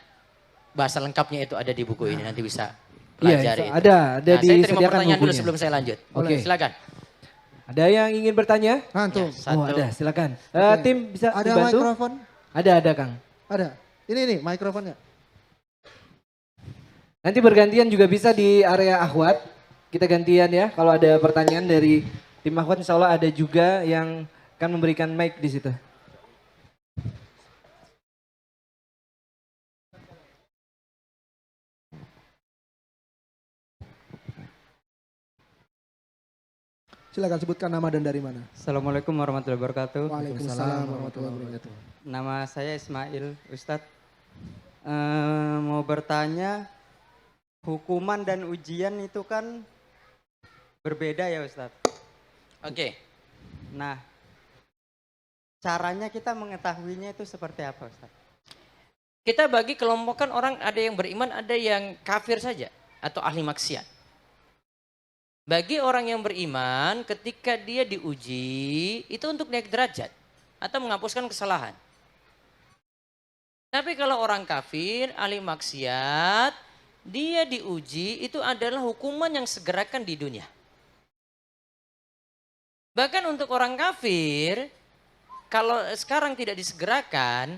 Speaker 3: bahasa lengkapnya itu ada di buku ini, nanti bisa pelajari.
Speaker 2: Iya, ada
Speaker 3: Nah, saya terima
Speaker 2: disediakan
Speaker 3: pertanyaan dulu
Speaker 2: bukunya.
Speaker 3: sebelum saya lanjut.
Speaker 2: Oke.
Speaker 3: Silakan.
Speaker 2: Ada yang ingin bertanya?
Speaker 1: Antum.
Speaker 2: Oh ada, silakan.
Speaker 1: Oke.
Speaker 2: Tim bisa
Speaker 1: Ada
Speaker 2: dibantu?
Speaker 1: mikrofon?
Speaker 2: Ada Kang.
Speaker 1: Ada. Ini mikrofonnya.
Speaker 2: Nanti bergantian juga bisa di area Akhwat. Kita gantian ya. Kalau ada pertanyaan dari tim Akhwat, insya Allah ada juga yang akan memberikan mic di situ.
Speaker 1: Silakan sebutkan nama dan dari mana.
Speaker 4: Assalamualaikum warahmatullahi wabarakatuh.
Speaker 1: Waalaikumsalam warahmatullahi wabarakatuh.
Speaker 4: Nama saya Ismail Ustadz. Mau bertanya, hukuman dan ujian itu kan berbeda ya Ustadz.
Speaker 3: Oke.
Speaker 4: Nah, caranya kita mengetahuinya itu seperti apa Ustadz?
Speaker 3: Kita bagi kelompokkan orang, ada yang beriman, ada yang kafir saja atau ahli maksiat. Bagi orang yang beriman, ketika dia diuji, itu untuk naik derajat atau menghapuskan kesalahan. Tapi kalau orang kafir, ahli maksiat, dia diuji itu adalah hukuman yang segerakan di dunia. Bahkan untuk orang kafir, kalau sekarang tidak disegerakan,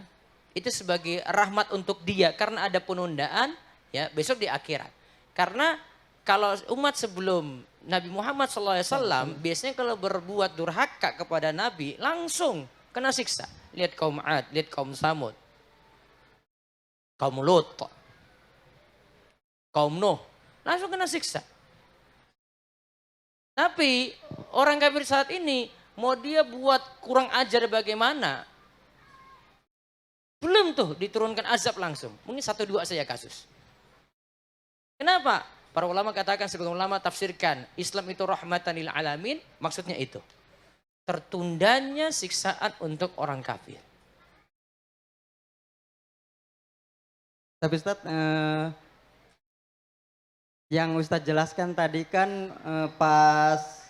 Speaker 3: itu sebagai rahmat untuk dia karena ada penundaan, ya besok di akhirat. Karena kalau umat sebelum Nabi Muhammad SAW biasanya kalau berbuat durhaka kepada Nabi langsung kena siksa. Lihat kaum Ad, lihat kaum Samud, kaum Lut, kaum Nuh, langsung kena siksa. Tapi orang kafir saat ini mau dia buat kurang ajar bagaimana? Belum tuh diturunkan azab langsung. Mungkin 1-2 saja kasus. Kenapa? Para ulama katakan, sebagian ulama tafsirkan Islam itu rahmatan lil alamin, maksudnya itu. Tertundanya siksaan untuk orang kafir.
Speaker 4: Tapi Ustadz, yang Ustadz jelaskan tadi kan pas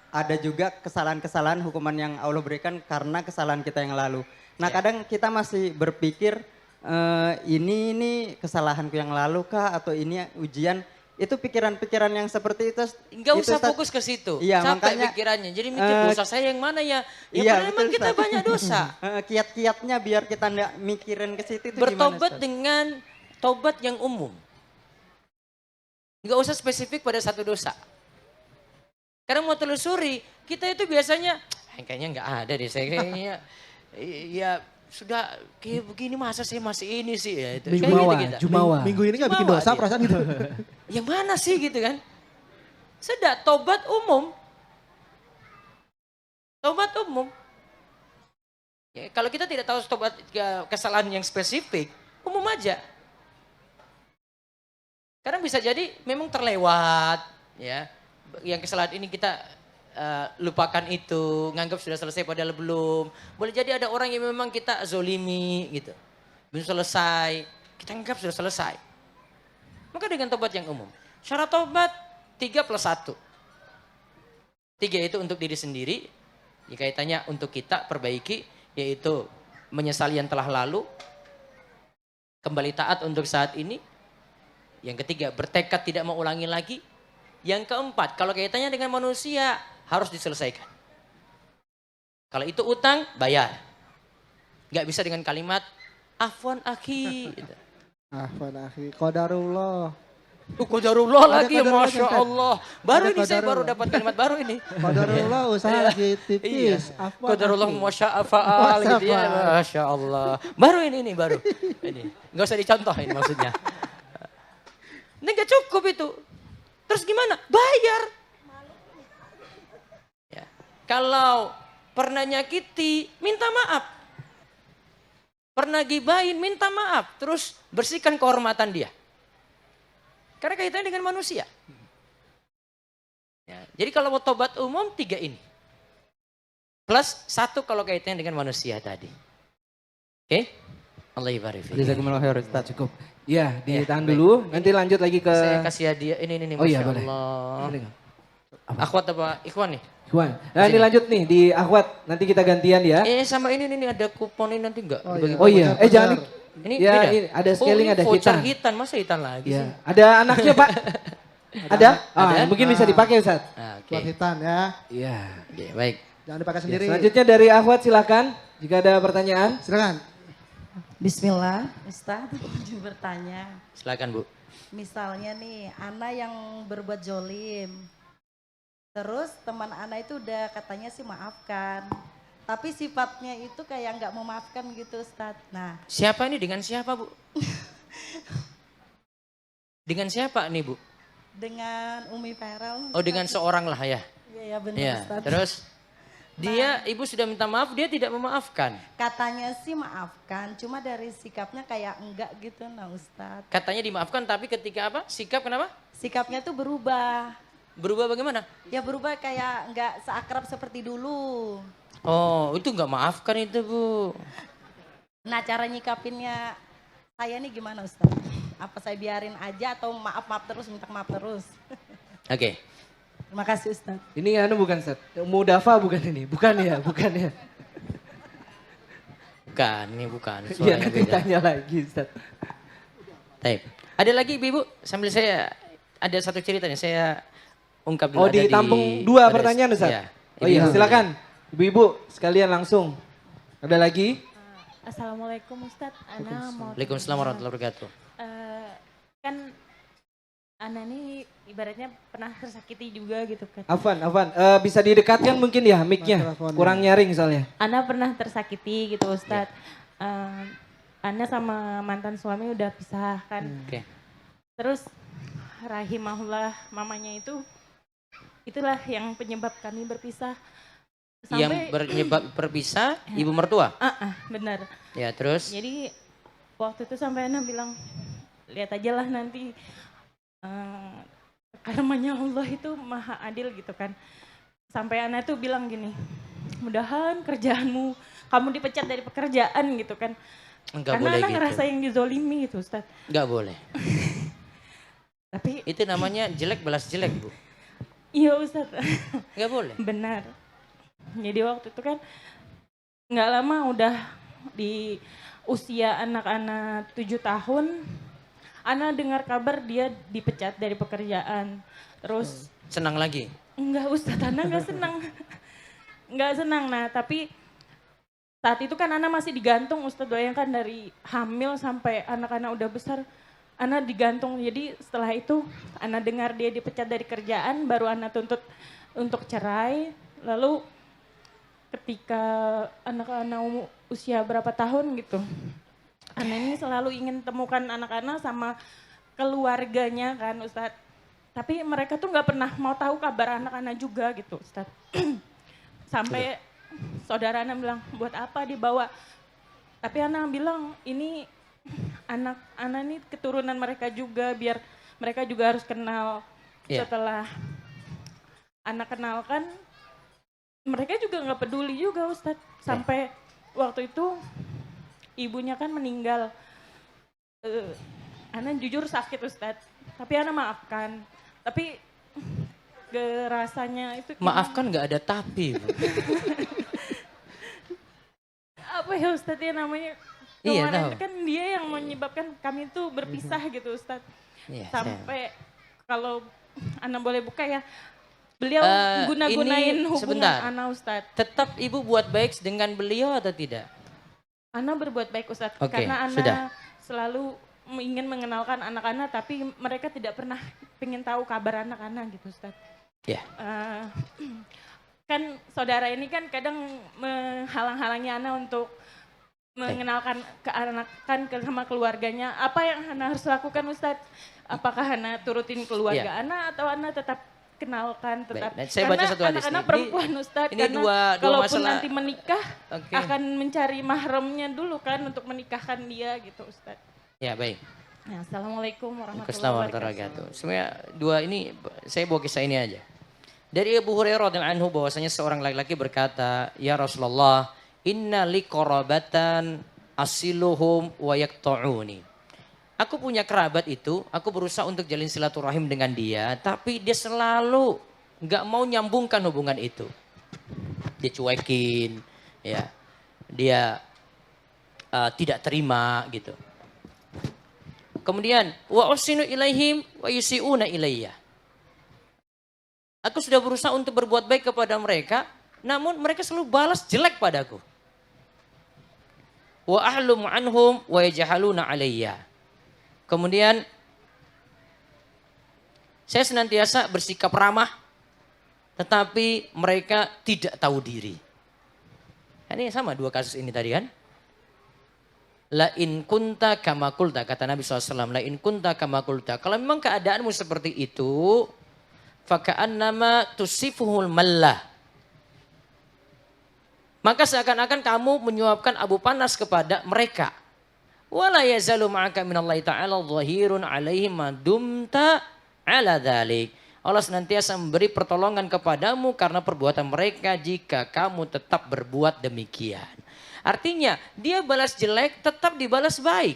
Speaker 4: ada juga kesalahan-kesalahan hukuman yang Allah berikan karena kesalahan kita yang lalu. Nah kadang kita masih berpikir ini kesalahanku yang lalu kah atau ini ujian. Itu pikiran-pikiran yang seperti itu.
Speaker 3: Enggak usah
Speaker 4: Ustaz,
Speaker 3: fokus ke situ.
Speaker 4: iya,
Speaker 3: Capek
Speaker 4: makanya,
Speaker 3: pikirannya. Jadi mikir dosa saya yang mana ya? Ya
Speaker 4: iya,
Speaker 3: memang kita
Speaker 4: Ustaz.
Speaker 3: banyak dosa.
Speaker 4: Kiat-kiatnya biar kita enggak mikirin ke situ itu
Speaker 3: Bertobat
Speaker 4: gimana, Ustaz?
Speaker 3: dengan tobat yang umum. Enggak usah spesifik pada satu dosa. Karena mau telusuri, kita itu biasanya kayaknya enggak ada deh, saya kayaknya ya sudah kayak begini masa saya masih ini sih ya itu. Kayak gitu kita.
Speaker 2: Jumawa.
Speaker 1: Minggu ini gak bikin
Speaker 3: Jumawa
Speaker 1: dosa
Speaker 3: dia.
Speaker 1: perasaan gitu.
Speaker 3: Yang mana sih gitu kan? Sudah tobat umum. Tobat umum. Ya, kalau kita tidak tahu tobat kesalahan yang spesifik, umum aja. Karena bisa jadi memang terlewat, ya. Yang kesalahan ini kita lupakan itu, nganggap sudah selesai padahal belum. Boleh jadi ada orang yang memang kita zolimi gitu. Belum selesai, kita anggap sudah selesai. Maka dengan tobat yang umum. Syarat tobat 3+1. 3 itu untuk diri sendiri, ya kaitannya untuk kita perbaiki, yaitu menyesali yang telah lalu, kembali taat untuk saat ini. Yang ketiga, bertekad tidak mau ulangi lagi. Yang keempat, kalau kaitannya dengan manusia, harus diselesaikan. Kalau itu utang, bayar. Gak bisa dengan kalimat, afwan akhi. Gitu.
Speaker 1: Afwan akhi, qadarullah.
Speaker 3: Qadarullah
Speaker 1: Ada
Speaker 3: lagi,
Speaker 1: qadarullah,
Speaker 3: Masya
Speaker 1: Ustaz.
Speaker 3: Allah. Baru
Speaker 1: Ada
Speaker 3: ini saya baru
Speaker 1: qadarullah.
Speaker 3: dapat kalimat baru ini.
Speaker 1: Qadarullah usaha lagi tipis. Afwan
Speaker 3: Qadarullah
Speaker 1: akhi.
Speaker 3: masya'afa'al gitu ya.
Speaker 1: Masya'afa'al.
Speaker 3: Masya Allah. Baru ini baru. Ini. Gak usah dicontohin maksudnya. Ini gak cukup itu. Terus gimana? Bayar. Ya. Kalau pernah nyakiti, minta maaf. Pernah gibahin, minta maaf. Terus bersihkan kehormatan dia. Karena kaitannya dengan manusia. Ya. Jadi kalau mau tobat umum 3 ini. Plus 1 kalau kaitannya dengan manusia tadi. Oke? Allah ibarik fiik.
Speaker 4: Jazakumullah khair Ustaz.
Speaker 2: Cukup. Ya,
Speaker 3: Ya,
Speaker 2: ditahan
Speaker 3: baik.
Speaker 2: dulu. Nanti lanjut lagi ke...
Speaker 3: Saya kasih hadiah ini
Speaker 2: Oh iya,
Speaker 3: Masya
Speaker 2: boleh.
Speaker 3: Allah. Akhwat apa ikhwan nih?
Speaker 2: Ikhwan. Nah, ini lanjut nih di Akhwat. Nanti kita gantian ya.
Speaker 3: Sama ini ada kupon ini nanti enggak?
Speaker 1: Oh,
Speaker 3: Dibagi-
Speaker 1: iya.
Speaker 2: Oh iya,
Speaker 1: Benar.
Speaker 2: jangan
Speaker 3: Ini
Speaker 2: ya,
Speaker 3: beda?
Speaker 2: ini ada scaling,
Speaker 3: ini
Speaker 2: ada
Speaker 3: voucher
Speaker 2: hitam.
Speaker 3: hitam. Masa hitam lagi sih?
Speaker 2: Ya, ada anaknya Pak. Ada?
Speaker 3: Ada.
Speaker 2: Mungkin bisa dipakai Ustaz.
Speaker 3: Nah, oke.
Speaker 1: Buat hitan ya.
Speaker 2: Iya.
Speaker 3: Oke, baik.
Speaker 1: Jangan dipakai
Speaker 2: Ya,
Speaker 1: sendiri.
Speaker 2: selanjutnya dari Ahwat silakan. Jika ada pertanyaan.
Speaker 1: Silakan.
Speaker 5: Bismillah, Ustadz izin bertanya.
Speaker 3: Silakan Bu.
Speaker 5: Misalnya nih, Ana yang berbuat jolim. Terus teman Ana itu udah katanya sih maafkan. Tapi sifatnya itu kayak nggak memaafkan gitu Ustadz. Nah,
Speaker 3: Siapa ini dengan siapa Bu? Dengan siapa nih Bu?
Speaker 5: dengan Umi Farel.
Speaker 3: Oh dengan seorang lah ya.
Speaker 5: Iya ya benar
Speaker 3: Iya.
Speaker 5: Ustadz.
Speaker 3: Terus dia ibu sudah minta maaf dia tidak memaafkan.
Speaker 5: Katanya sih maafkan, cuma dari sikapnya kayak enggak gitu nah Ustadz.
Speaker 3: Katanya dimaafkan tapi ketika apa? Sikap kenapa?
Speaker 5: Sikapnya tuh berubah.
Speaker 3: Berubah bagaimana?
Speaker 5: Ya berubah kayak enggak seakrab seperti dulu.
Speaker 3: Oh itu nggak maafkan itu Bu.
Speaker 5: Nah cara nyikapinnya saya nih gimana Ustadz? Apa saya biarin aja atau maaf-maaf terus, minta maaf terus?
Speaker 3: Oke.
Speaker 5: Terima kasih Ustadz.
Speaker 2: Ini anu bukan Ustaz. Mudafa bukan ini. Bukan ya, bukan ya.
Speaker 3: Bukan, ini bukan.
Speaker 2: Iya
Speaker 3: Suaranya
Speaker 2: nanti
Speaker 3: beda.
Speaker 2: tanya lagi Ustaz.
Speaker 3: Taib. Ada lagi Ibu? Sambil saya ada satu cerita nih saya ungkap dulu.
Speaker 2: Oh
Speaker 3: ada
Speaker 2: ditampung dua pertanyaan Ustaz.
Speaker 3: Iya.
Speaker 2: Oh iya
Speaker 3: Ibu.
Speaker 2: silakan. Ibu-ibu sekalian langsung. Ada lagi?
Speaker 6: Assalamualaikum Ustadz, Ana mau
Speaker 3: Waalaikumsalam warahmatullahi wabarakatuh.
Speaker 6: kan Ana ini ibaratnya pernah tersakiti juga gitu kan.
Speaker 2: Afwan. Bisa didekatkan mungkin ya mic-nya.
Speaker 1: Mikrofonnya.
Speaker 2: Kurang nyaring soalnya.
Speaker 6: Ana pernah tersakiti gitu Ustadz. Ana sama mantan suami udah pisah kan.
Speaker 3: Oke.
Speaker 6: Terus rahimahullah mamanya itulah yang penyebab kami berpisah.
Speaker 3: Yang bernyebab berpisah ibu mertua.
Speaker 6: Benar.
Speaker 3: Ya terus.
Speaker 6: Jadi waktu itu sampai Ana bilang lihat aja lah nanti karmanya Allah itu maha adil gitu kan. Sampai Ana tuh bilang gini, mudahan kerjaanmu, kamu dipecat dari pekerjaan gitu kan.
Speaker 3: Enggak
Speaker 6: Karena
Speaker 3: boleh
Speaker 6: Ana
Speaker 3: gitu.
Speaker 6: ngerasa yang dizolimi gitu Ustaz.
Speaker 3: Enggak boleh.
Speaker 6: Tapi
Speaker 3: Itu namanya jelek balas jelek Bu.
Speaker 6: iya Ustaz,
Speaker 3: Enggak boleh.
Speaker 6: benar. Jadi waktu itu kan nggak lama udah di usia anak-anak 7 tahun, Ana dengar kabar dia dipecat dari pekerjaan. Terus
Speaker 3: Senang lagi.
Speaker 6: enggak Ustaz, Ana enggak senang. Enggak senang. Nah, tapi saat itu kan Ana masih digantung Ustaz, bayangkan dari hamil sampai anak-anak udah besar, Ana digantung. Jadi setelah itu Ana dengar dia dipecat dari kerjaan, baru Ana tuntut untuk cerai. Lalu ketika anak-anak usia berapa tahun gitu, Ana ini selalu ingin temukan anak-anak sama keluarganya kan Ustaz. Tapi mereka tuh nggak pernah mau tahu kabar anak-anak juga gitu Ustaz. Sampai saudara Ana bilang, buat apa dibawa? Tapi Ana bilang, ini anak-anak ini keturunan mereka juga, biar mereka juga harus kenal.
Speaker 3: Iya.
Speaker 6: Setelah Ana kenalkan, mereka juga nggak peduli juga Ustaz. Sampai waktu itu ibunya kan meninggal. Ana jujur sakit Ustaz, tapi Ana maafkan. Tapi rasanya itu gimana?
Speaker 3: Maafkan nggak ada tapi Bu.
Speaker 6: Apa ya Ustaz ya namanya?
Speaker 3: Iya,
Speaker 6: Kemarin
Speaker 3: tahu.
Speaker 6: kan dia yang menyebabkan kami tuh berpisah gitu Ustaz.
Speaker 3: Iya,
Speaker 6: Sampai kalau Ana boleh buka ya, beliau
Speaker 3: Eh,
Speaker 6: guna-gunain
Speaker 3: ini
Speaker 6: hubungan
Speaker 3: sebentar.
Speaker 6: Ana Ustaz.
Speaker 3: Tetap ibu buat baik dengan beliau atau tidak?
Speaker 6: Ana berbuat baik Ustaz,
Speaker 3: Oke,
Speaker 6: karena Ana
Speaker 3: sudah.
Speaker 6: selalu ingin mengenalkan anak-anak, tapi mereka tidak pernah ingin tahu kabar anak-anak gitu Ustaz.
Speaker 3: Ya.
Speaker 6: Kan saudara ini kan kadang menghalang-halangi Ana untuk mengenalkan ke anak kan sama keluarganya. Apa yang Ana harus lakukan Ustaz? Apakah Ana turutin keluarga
Speaker 3: Iya.
Speaker 6: Ana atau Ana tetap kenalkan tetap?
Speaker 3: Baik, saya baca satu hadis
Speaker 6: anak-anak
Speaker 3: nih.
Speaker 6: perempuan Ustaz,
Speaker 3: Ini
Speaker 6: karena
Speaker 3: dua
Speaker 6: kalaupun
Speaker 3: masalah.
Speaker 6: nanti menikah
Speaker 3: Oke.
Speaker 6: akan mencari mahramnya dulu kan untuk menikahkan dia gitu Ustaz.
Speaker 3: Ya baik.
Speaker 6: Ya, Assalamualaikum warahmatullahi
Speaker 3: Waalaikumsalam
Speaker 6: wabarakatuh.
Speaker 3: warahmatullahi wabarakatuh. Sebenarnya dua ini saya bawa kisah ini aja. Dari Abu Hurairah radhiyallahu anhu bahwasanya seorang laki-laki berkata, "Ya Rasulullah, inna li qarabatan asiluhum wa yaqta'uni." Aku punya kerabat itu, aku berusaha untuk jalin silaturahim dengan dia, tapi dia selalu nggak mau nyambungkan hubungan itu. Dia cuekin, ya. Dia tidak terima gitu. Kemudian wa usinu ilaihim wa yusiuna ilayya. Aku sudah berusaha untuk berbuat baik kepada mereka, namun mereka selalu balas jelek padaku. Wa ahlum anhum wa yajhaluna alayya. Kemudian saya senantiasa bersikap ramah, tetapi mereka tidak tahu diri. Ini sama dua kasus ini tadi kan. La in kunta kama qulta, kata Nabi SAW. La in kunta kama qulta. Kalau memang keadaanmu seperti itu, faka'annama tusifuhul mallah. Maka seakan-akan kamu menyuapkan abu panas kepada mereka. Wala yazalu ma'aka minallahi ta'ala dhahirun alaihim madumta ala dhalik. Allah senantiasa memberi pertolongan kepadamu karena perbuatan mereka jika kamu tetap berbuat demikian. Artinya dia balas jelek tetap dibalas baik.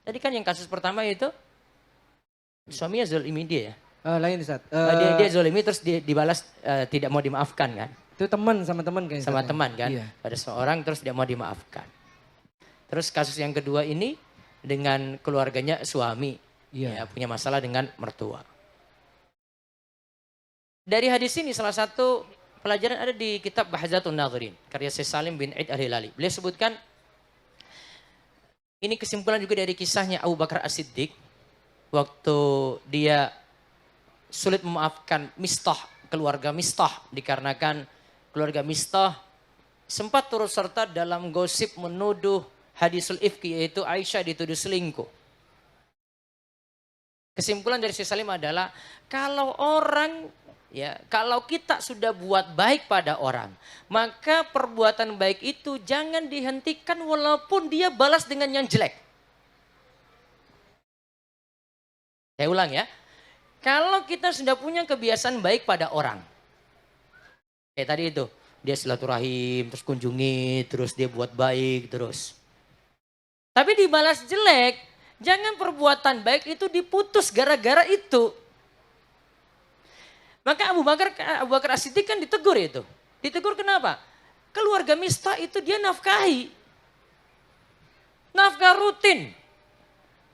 Speaker 3: Tadi kan yang kasus pertama itu suaminya zolimi dia ya.
Speaker 2: Lain Ustaz.
Speaker 3: Dia zolimi terus dibalas tidak mau dimaafkan kan.
Speaker 2: Itu teman sama teman kayaknya.
Speaker 3: Sama
Speaker 2: Ustaz, ya?
Speaker 3: teman kan.
Speaker 2: Iya.
Speaker 3: Ada seorang terus tidak mau dimaafkan. Terus kasus yang kedua ini dengan keluarganya suami.
Speaker 2: Iya.
Speaker 3: Ya, punya masalah dengan mertua. Dari hadis ini salah satu pelajaran ada di kitab Bahjatun Nadhirin karya Syekh Salim bin Aid Al-Hilali. Beliau sebutkan ini kesimpulan juga dari kisahnya Abu Bakar As-Siddiq waktu dia sulit memaafkan Mistah, keluarga Mistah, dikarenakan keluarga Mistah sempat turut serta dalam gosip menuduh hadisul ifki, yaitu Aisyah dituduh selingkuh. Kesimpulan dari Syekh Salim adalah kalau orang kalau kita sudah buat baik pada orang, maka perbuatan baik itu jangan dihentikan walaupun dia balas dengan yang jelek. Saya ulang ya. Kalau kita sudah punya kebiasaan baik pada orang. Kayak tadi itu, dia silaturahim, terus kunjungi, terus dia buat baik, terus. Tapi dibalas jelek, jangan perbuatan baik itu diputus gara-gara itu. Maka Abu Bakar As-Siddiq kan ditegur itu. Ditegur kenapa? Keluarga Mistah itu dia nafkahi. Nafkah rutin.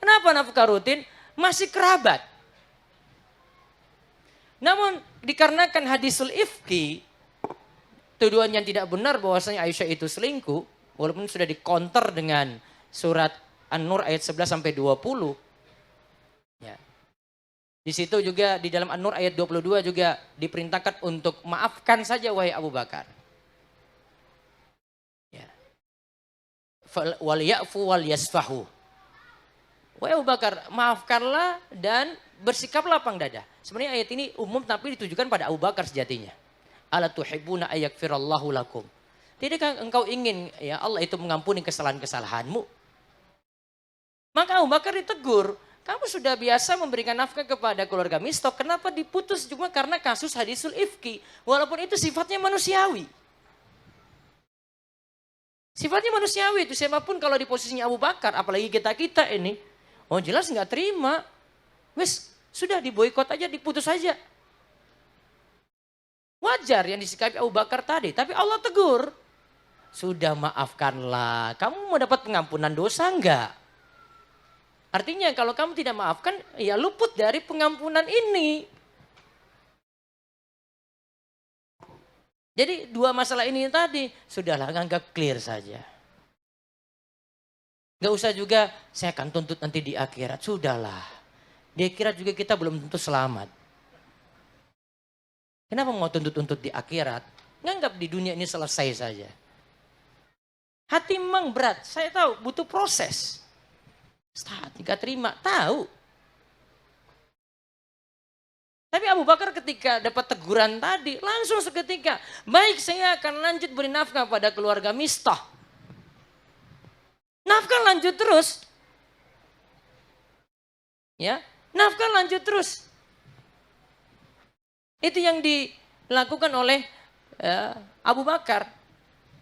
Speaker 3: Kenapa nafkah rutin? Masih kerabat. Namun dikarenakan hadisul ifki, tuduhan yang tidak benar bahwasanya Aisyah itu selingkuh, walaupun sudah dikonter dengan surat An-Nur ayat 11 sampai 20. Ya. Di situ juga di dalam An-Nur ayat 22 juga diperintahkan untuk maafkan saja wahai Abu Bakar. Ya. Wal ya'fu wal yasfahu. Wahai Abu Bakar, maafkanlah dan bersikaplah lapang dada. Sebenarnya ayat ini umum tapi ditujukan pada Abu Bakar sejatinya. Ala tuhibbuna ayyakfirallahu lakum. Tidakkah engkau ingin ya Allah itu mengampuni kesalahan-kesalahanmu? Maka Abu Bakar ditegur, kamu sudah biasa memberikan nafkah kepada keluarga Mistah, kenapa diputus cuma karena kasus hadisul ifki? Walaupun itu sifatnya manusiawi. Sifatnya manusiawi itu, siapapun kalau di posisinya Abu Bakar, apalagi kita ini, oh jelas nggak terima. Wes, sudah diboikot aja, diputus aja. Wajar yang disikapi Abu Bakar tadi, tapi Allah tegur. Sudah maafkanlah, kamu mau dapat pengampunan dosa enggak? Artinya kalau kamu tidak maafkan, ya luput dari pengampunan ini. Jadi dua masalah ini tadi, sudahlah anggap clear saja. Gak usah juga, saya akan tuntut nanti di akhirat, sudahlah. Di akhirat juga kita belum tentu selamat. Kenapa mau tuntut-tuntut di akhirat? Nganggap di dunia ini selesai saja. Hati memang berat, saya tahu butuh proses. Ustaz, tidak terima, tahu. Tapi Abu Bakar ketika dapat teguran tadi, langsung seketika, baik saya akan lanjut beri nafkah pada keluarga Mistah. Nafkah lanjut terus. Ya, nafkah lanjut terus. Itu yang dilakukan oleh Abu Bakar.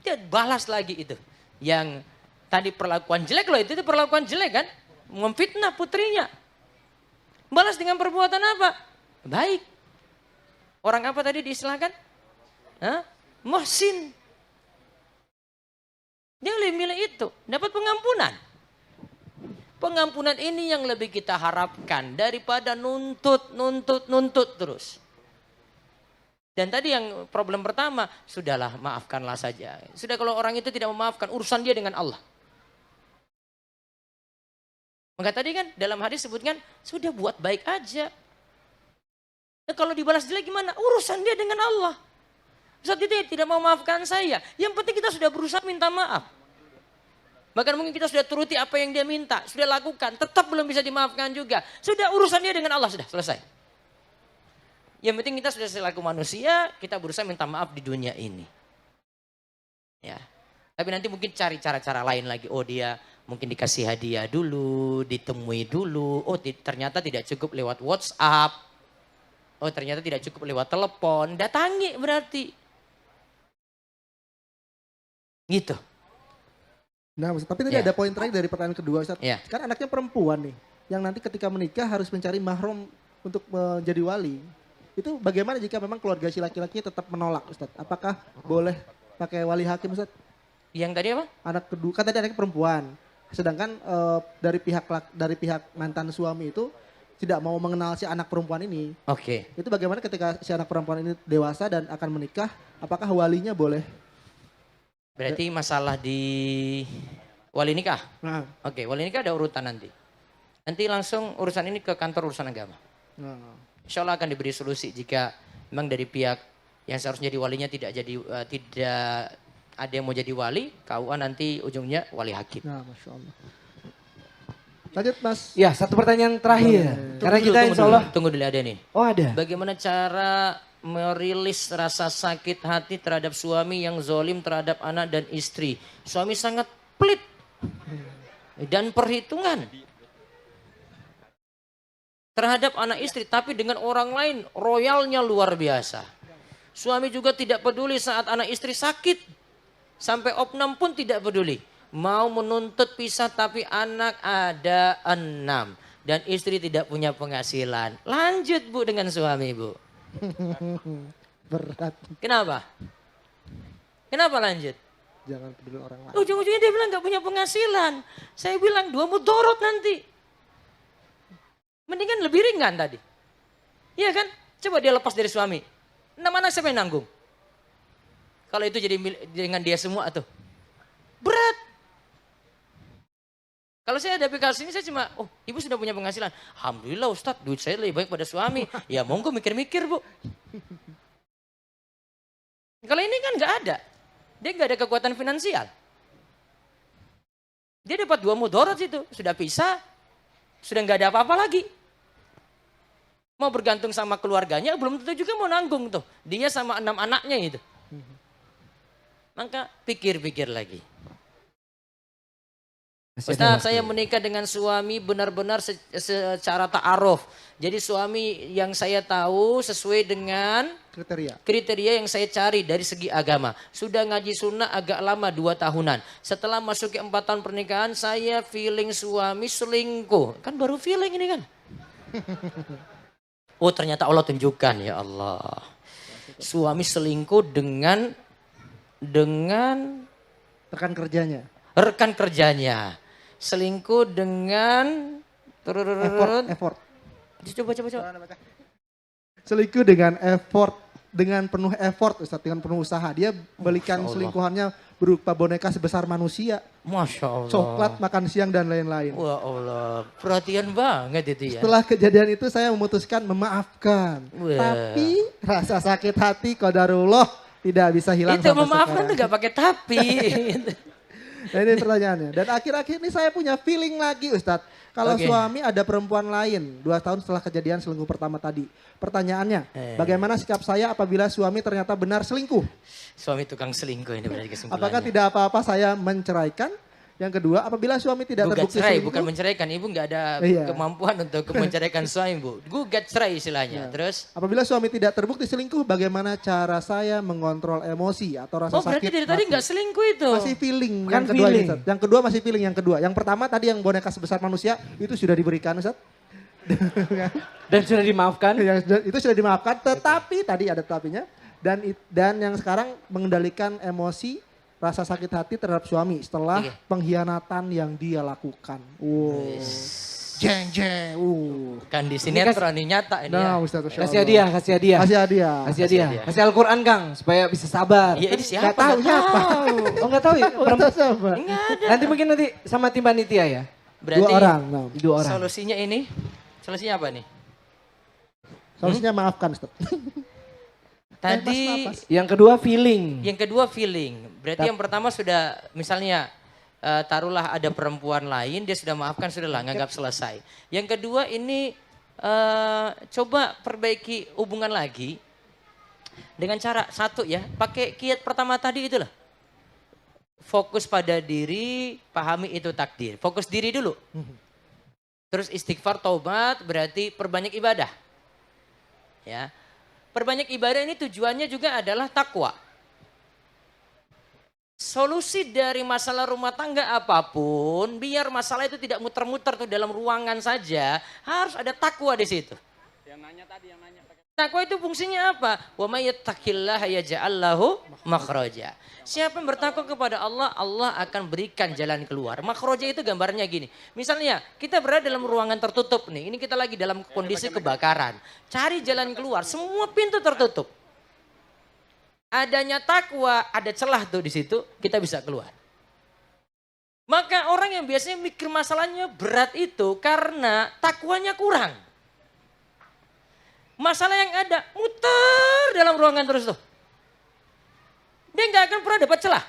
Speaker 3: Dia balas lagi itu. Yang tadi perlakuan jelek loh, itu perlakuan jelek kan. Memfitnah putrinya. Balas dengan perbuatan apa? Baik. Orang apa tadi diistilahkan? Muhsin. Dia lebih milih itu. Dapat pengampunan. Pengampunan ini yang lebih kita harapkan daripada nuntut terus. Dan tadi yang problem pertama, sudahlah maafkanlah saja. Sudah kalau orang itu tidak memaafkan, urusan dia dengan Allah. Maka tadi kan dalam hadis sebutkan, sudah buat baik aja. Nah, kalau dibalas jelek gimana? Urusan dia dengan Allah. Saat itu dia tidak mau maafkan saya. Yang penting kita sudah berusaha minta maaf. Bahkan mungkin kita sudah turuti apa yang dia minta, sudah lakukan, tetap belum bisa dimaafkan juga. Sudah urusan dia dengan Allah, sudah selesai. Yang penting kita sudah selaku manusia, kita berusaha minta maaf di dunia ini. Ya. Tapi nanti mungkin cari cara-cara lain lagi. Oh dia mungkin dikasih hadiah dulu, ditemui dulu. Oh ternyata tidak cukup lewat WhatsApp. Oh ternyata tidak cukup lewat telepon. Datangi berarti. Gitu.
Speaker 1: Nah, Ustaz, tapi tadi
Speaker 3: Ya.
Speaker 1: ada poin terakhir dari pertanyaan kedua, Ustaz.
Speaker 3: Ya.
Speaker 1: Kan anaknya perempuan nih, yang nanti ketika menikah harus mencari mahram untuk menjadi wali. Itu bagaimana jika memang keluarga si laki-laki tetap menolak, Ustaz? Apakah boleh pakai wali hakim, Ustaz?
Speaker 3: Yang tadi apa?
Speaker 1: Anak kedua, kan tadi anaknya perempuan. Sedangkan dari pihak mantan suami itu tidak mau mengenal si anak perempuan ini.
Speaker 3: Oke.
Speaker 1: Itu bagaimana ketika si anak perempuan ini dewasa dan akan menikah, apakah walinya boleh?
Speaker 3: Berarti masalah di wali nikah.
Speaker 1: Nah,
Speaker 3: Oke, wali nikah ada urutan nanti. Nanti langsung urusan ini ke kantor urusan agama.
Speaker 1: nah.
Speaker 3: Insya Allah akan diberi solusi jika memang dari pihak yang seharusnya jadi walinya tidak ada yang mau jadi wali, KUA nanti ujungnya wali hakim.
Speaker 1: Nah, Masya Allah. Lanjut, Mas.
Speaker 2: Ya, satu pertanyaan terakhir. Karena kita insya Allah.
Speaker 3: Tunggu dulu ada nih.
Speaker 2: Oh ada.
Speaker 3: Bagaimana cara merilis rasa sakit hati terhadap suami yang zolim terhadap anak dan istri. Suami sangat pelit dan perhitungan terhadap anak istri, tapi dengan orang lain royalnya luar biasa. Suami juga tidak peduli saat anak istri sakit, sampai opnam pun tidak peduli. Mau menuntut pisah tapi anak ada 6 dan istri tidak punya penghasilan. Lanjut Bu dengan suami Bu.
Speaker 1: Berat.
Speaker 3: Kenapa? Kenapa lanjut?
Speaker 1: Jangan peduli orang lain.
Speaker 3: Ujung-ujungnya dia bilang gak punya penghasilan. Saya bilang 2 mudorot nanti. Mendingan lebih ringan tadi. Iya kan? Coba dia lepas dari suami. 6 anak siapa yang nanggung? Kalau itu jadi dengan dia semua tuh. Berat. Kalau saya ada kasus ini saya cuma, oh ibu sudah punya penghasilan. Alhamdulillah Ustadz, duit saya lebih baik pada suami. Ya monggo mikir-mikir Bu. Kalau ini kan nggak ada. Dia nggak ada kekuatan finansial. Dia dapat 2 mudorot itu. Sudah pisah, sudah nggak ada apa-apa lagi. Mau bergantung sama keluarganya, belum tentu juga mau nanggung tuh. Dia sama 6 anaknya itu. Maka pikir-pikir lagi. Ustaz, saya menikah dengan suami benar-benar secara ta'aruf. Jadi suami yang saya tahu sesuai dengan kriteria yang saya cari dari segi agama. Sudah ngaji sunnah agak lama 2 tahunan. Setelah masuk ke 4 tahun pernikahan, saya feeling suami selingkuh. Kan baru feeling ini kan. Oh ternyata Allah tunjukkan ya Allah. Suami selingkuh dengan rekan kerjanya. Selingkuh dengan
Speaker 1: effort.
Speaker 3: Coba.
Speaker 1: Selingkuh dengan penuh effort, Ustaz, dengan penuh usaha. Dia belikan selingkuhannya berupa boneka sebesar manusia.
Speaker 3: Masya Allah.
Speaker 1: Coklat, makan siang dan lain-lain.
Speaker 3: Wah Allah, perhatian banget itu ya.
Speaker 1: Setelah kejadian itu saya memutuskan memaafkan.
Speaker 3: Wah.
Speaker 1: Tapi rasa sakit hati qadarullah tidak bisa hilang
Speaker 3: Itu
Speaker 1: sampai
Speaker 3: memaafkan tuh
Speaker 1: sekarang.
Speaker 3: gak pakai tapi.
Speaker 1: Nah ini pertanyaannya. Dan akhir-akhir ini saya punya feeling lagi Ustadz. Kalau
Speaker 3: Oke.
Speaker 1: suami ada perempuan lain 2 tahun setelah kejadian selingkuh pertama tadi. Pertanyaannya, bagaimana sikap saya apabila suami ternyata benar selingkuh?
Speaker 3: Suami tukang selingkuh ini berarti kesimpulannya.
Speaker 1: Apakah tidak apa-apa saya menceraikan? Yang kedua, apabila suami tidak
Speaker 3: Gugat
Speaker 1: terbukti
Speaker 3: cerai,
Speaker 1: selingkuh?
Speaker 3: bukan menceraikan. Ibu nggak ada
Speaker 1: Iya.
Speaker 3: kemampuan untuk menceraikan suami, Bu. Gugat cerai istilahnya. Terus?
Speaker 1: Apabila suami tidak terbukti selingkuh, bagaimana cara saya mengontrol emosi atau rasa
Speaker 3: Oh berarti
Speaker 1: sakit
Speaker 3: dari tadi
Speaker 1: hati?
Speaker 3: nggak selingkuh itu.
Speaker 1: Masih feeling
Speaker 2: Bukan
Speaker 1: yang kedua
Speaker 2: feeling.
Speaker 1: ini, Ustaz. Yang kedua masih feeling yang kedua. Yang pertama tadi yang boneka sebesar manusia itu sudah diberikan Ustaz.
Speaker 2: Dan sudah dimaafkan.
Speaker 1: Itu sudah dimaafkan, tetapi tadi ada tetapinya. Dan yang sekarang mengendalikan emosi rasa sakit hati terhadap suami setelah
Speaker 3: Oke.
Speaker 1: pengkhianatan yang dia lakukan. Jeng jeng.
Speaker 3: Kan di sinetron ini nyata ini
Speaker 1: Nah,
Speaker 3: ya.
Speaker 1: Ustaz, Masya
Speaker 2: Kasih
Speaker 1: Allah.
Speaker 2: hadiah, kasih hadiah.
Speaker 1: Kasih hadiah.
Speaker 2: Kasih hadiah. Kasih Al-Quran Kang, supaya bisa sabar.
Speaker 3: Iya, ini siapa?
Speaker 2: Nggak tahu
Speaker 3: Nggak
Speaker 2: siapa. Oh nggak tahu ya?
Speaker 1: Ustaz siapa?
Speaker 2: Nanti mungkin nanti sama tim panitia ya.
Speaker 3: Berarti
Speaker 1: 2 orang. Nah.
Speaker 2: 2 orang.
Speaker 3: Solusinya apa nih?
Speaker 1: Solusinya maafkan Ustaz.
Speaker 3: Tadi
Speaker 2: Yang kedua feeling.
Speaker 3: yang kedua feeling. Berarti yang pertama sudah misalnya taruhlah ada perempuan lain dia sudah maafkan sudahlah nganggap selesai. Yang kedua ini coba perbaiki hubungan lagi dengan cara satu ya, pakai kiat pertama tadi itulah. Fokus pada diri, pahami itu takdir. Fokus diri dulu. Terus istighfar, taubat, berarti perbanyak ibadah. Ya. Perbanyak ibadah ini tujuannya juga adalah takwa. Solusi dari masalah rumah tangga apapun, biar masalah itu tidak muter-muter tuh dalam ruangan saja, harus ada takwa di situ. Takwa itu fungsinya apa? Wa may yattaqillaha yaj'al lahu makhraja. Siapa yang bertakwa kepada Allah, Allah akan berikan jalan keluar. Makhraja itu gambarnya gini. Misalnya kita berada dalam ruangan tertutup nih. Ini kita lagi dalam kondisi kebakaran. Cari jalan keluar, semua pintu tertutup. Adanya takwa, ada celah tuh di situ, kita bisa keluar. Maka orang yang biasanya mikir masalahnya berat itu karena takwanya kurang. Masalah yang ada muter dalam ruangan terus tuh. Dia nggak akan pernah dapat celah.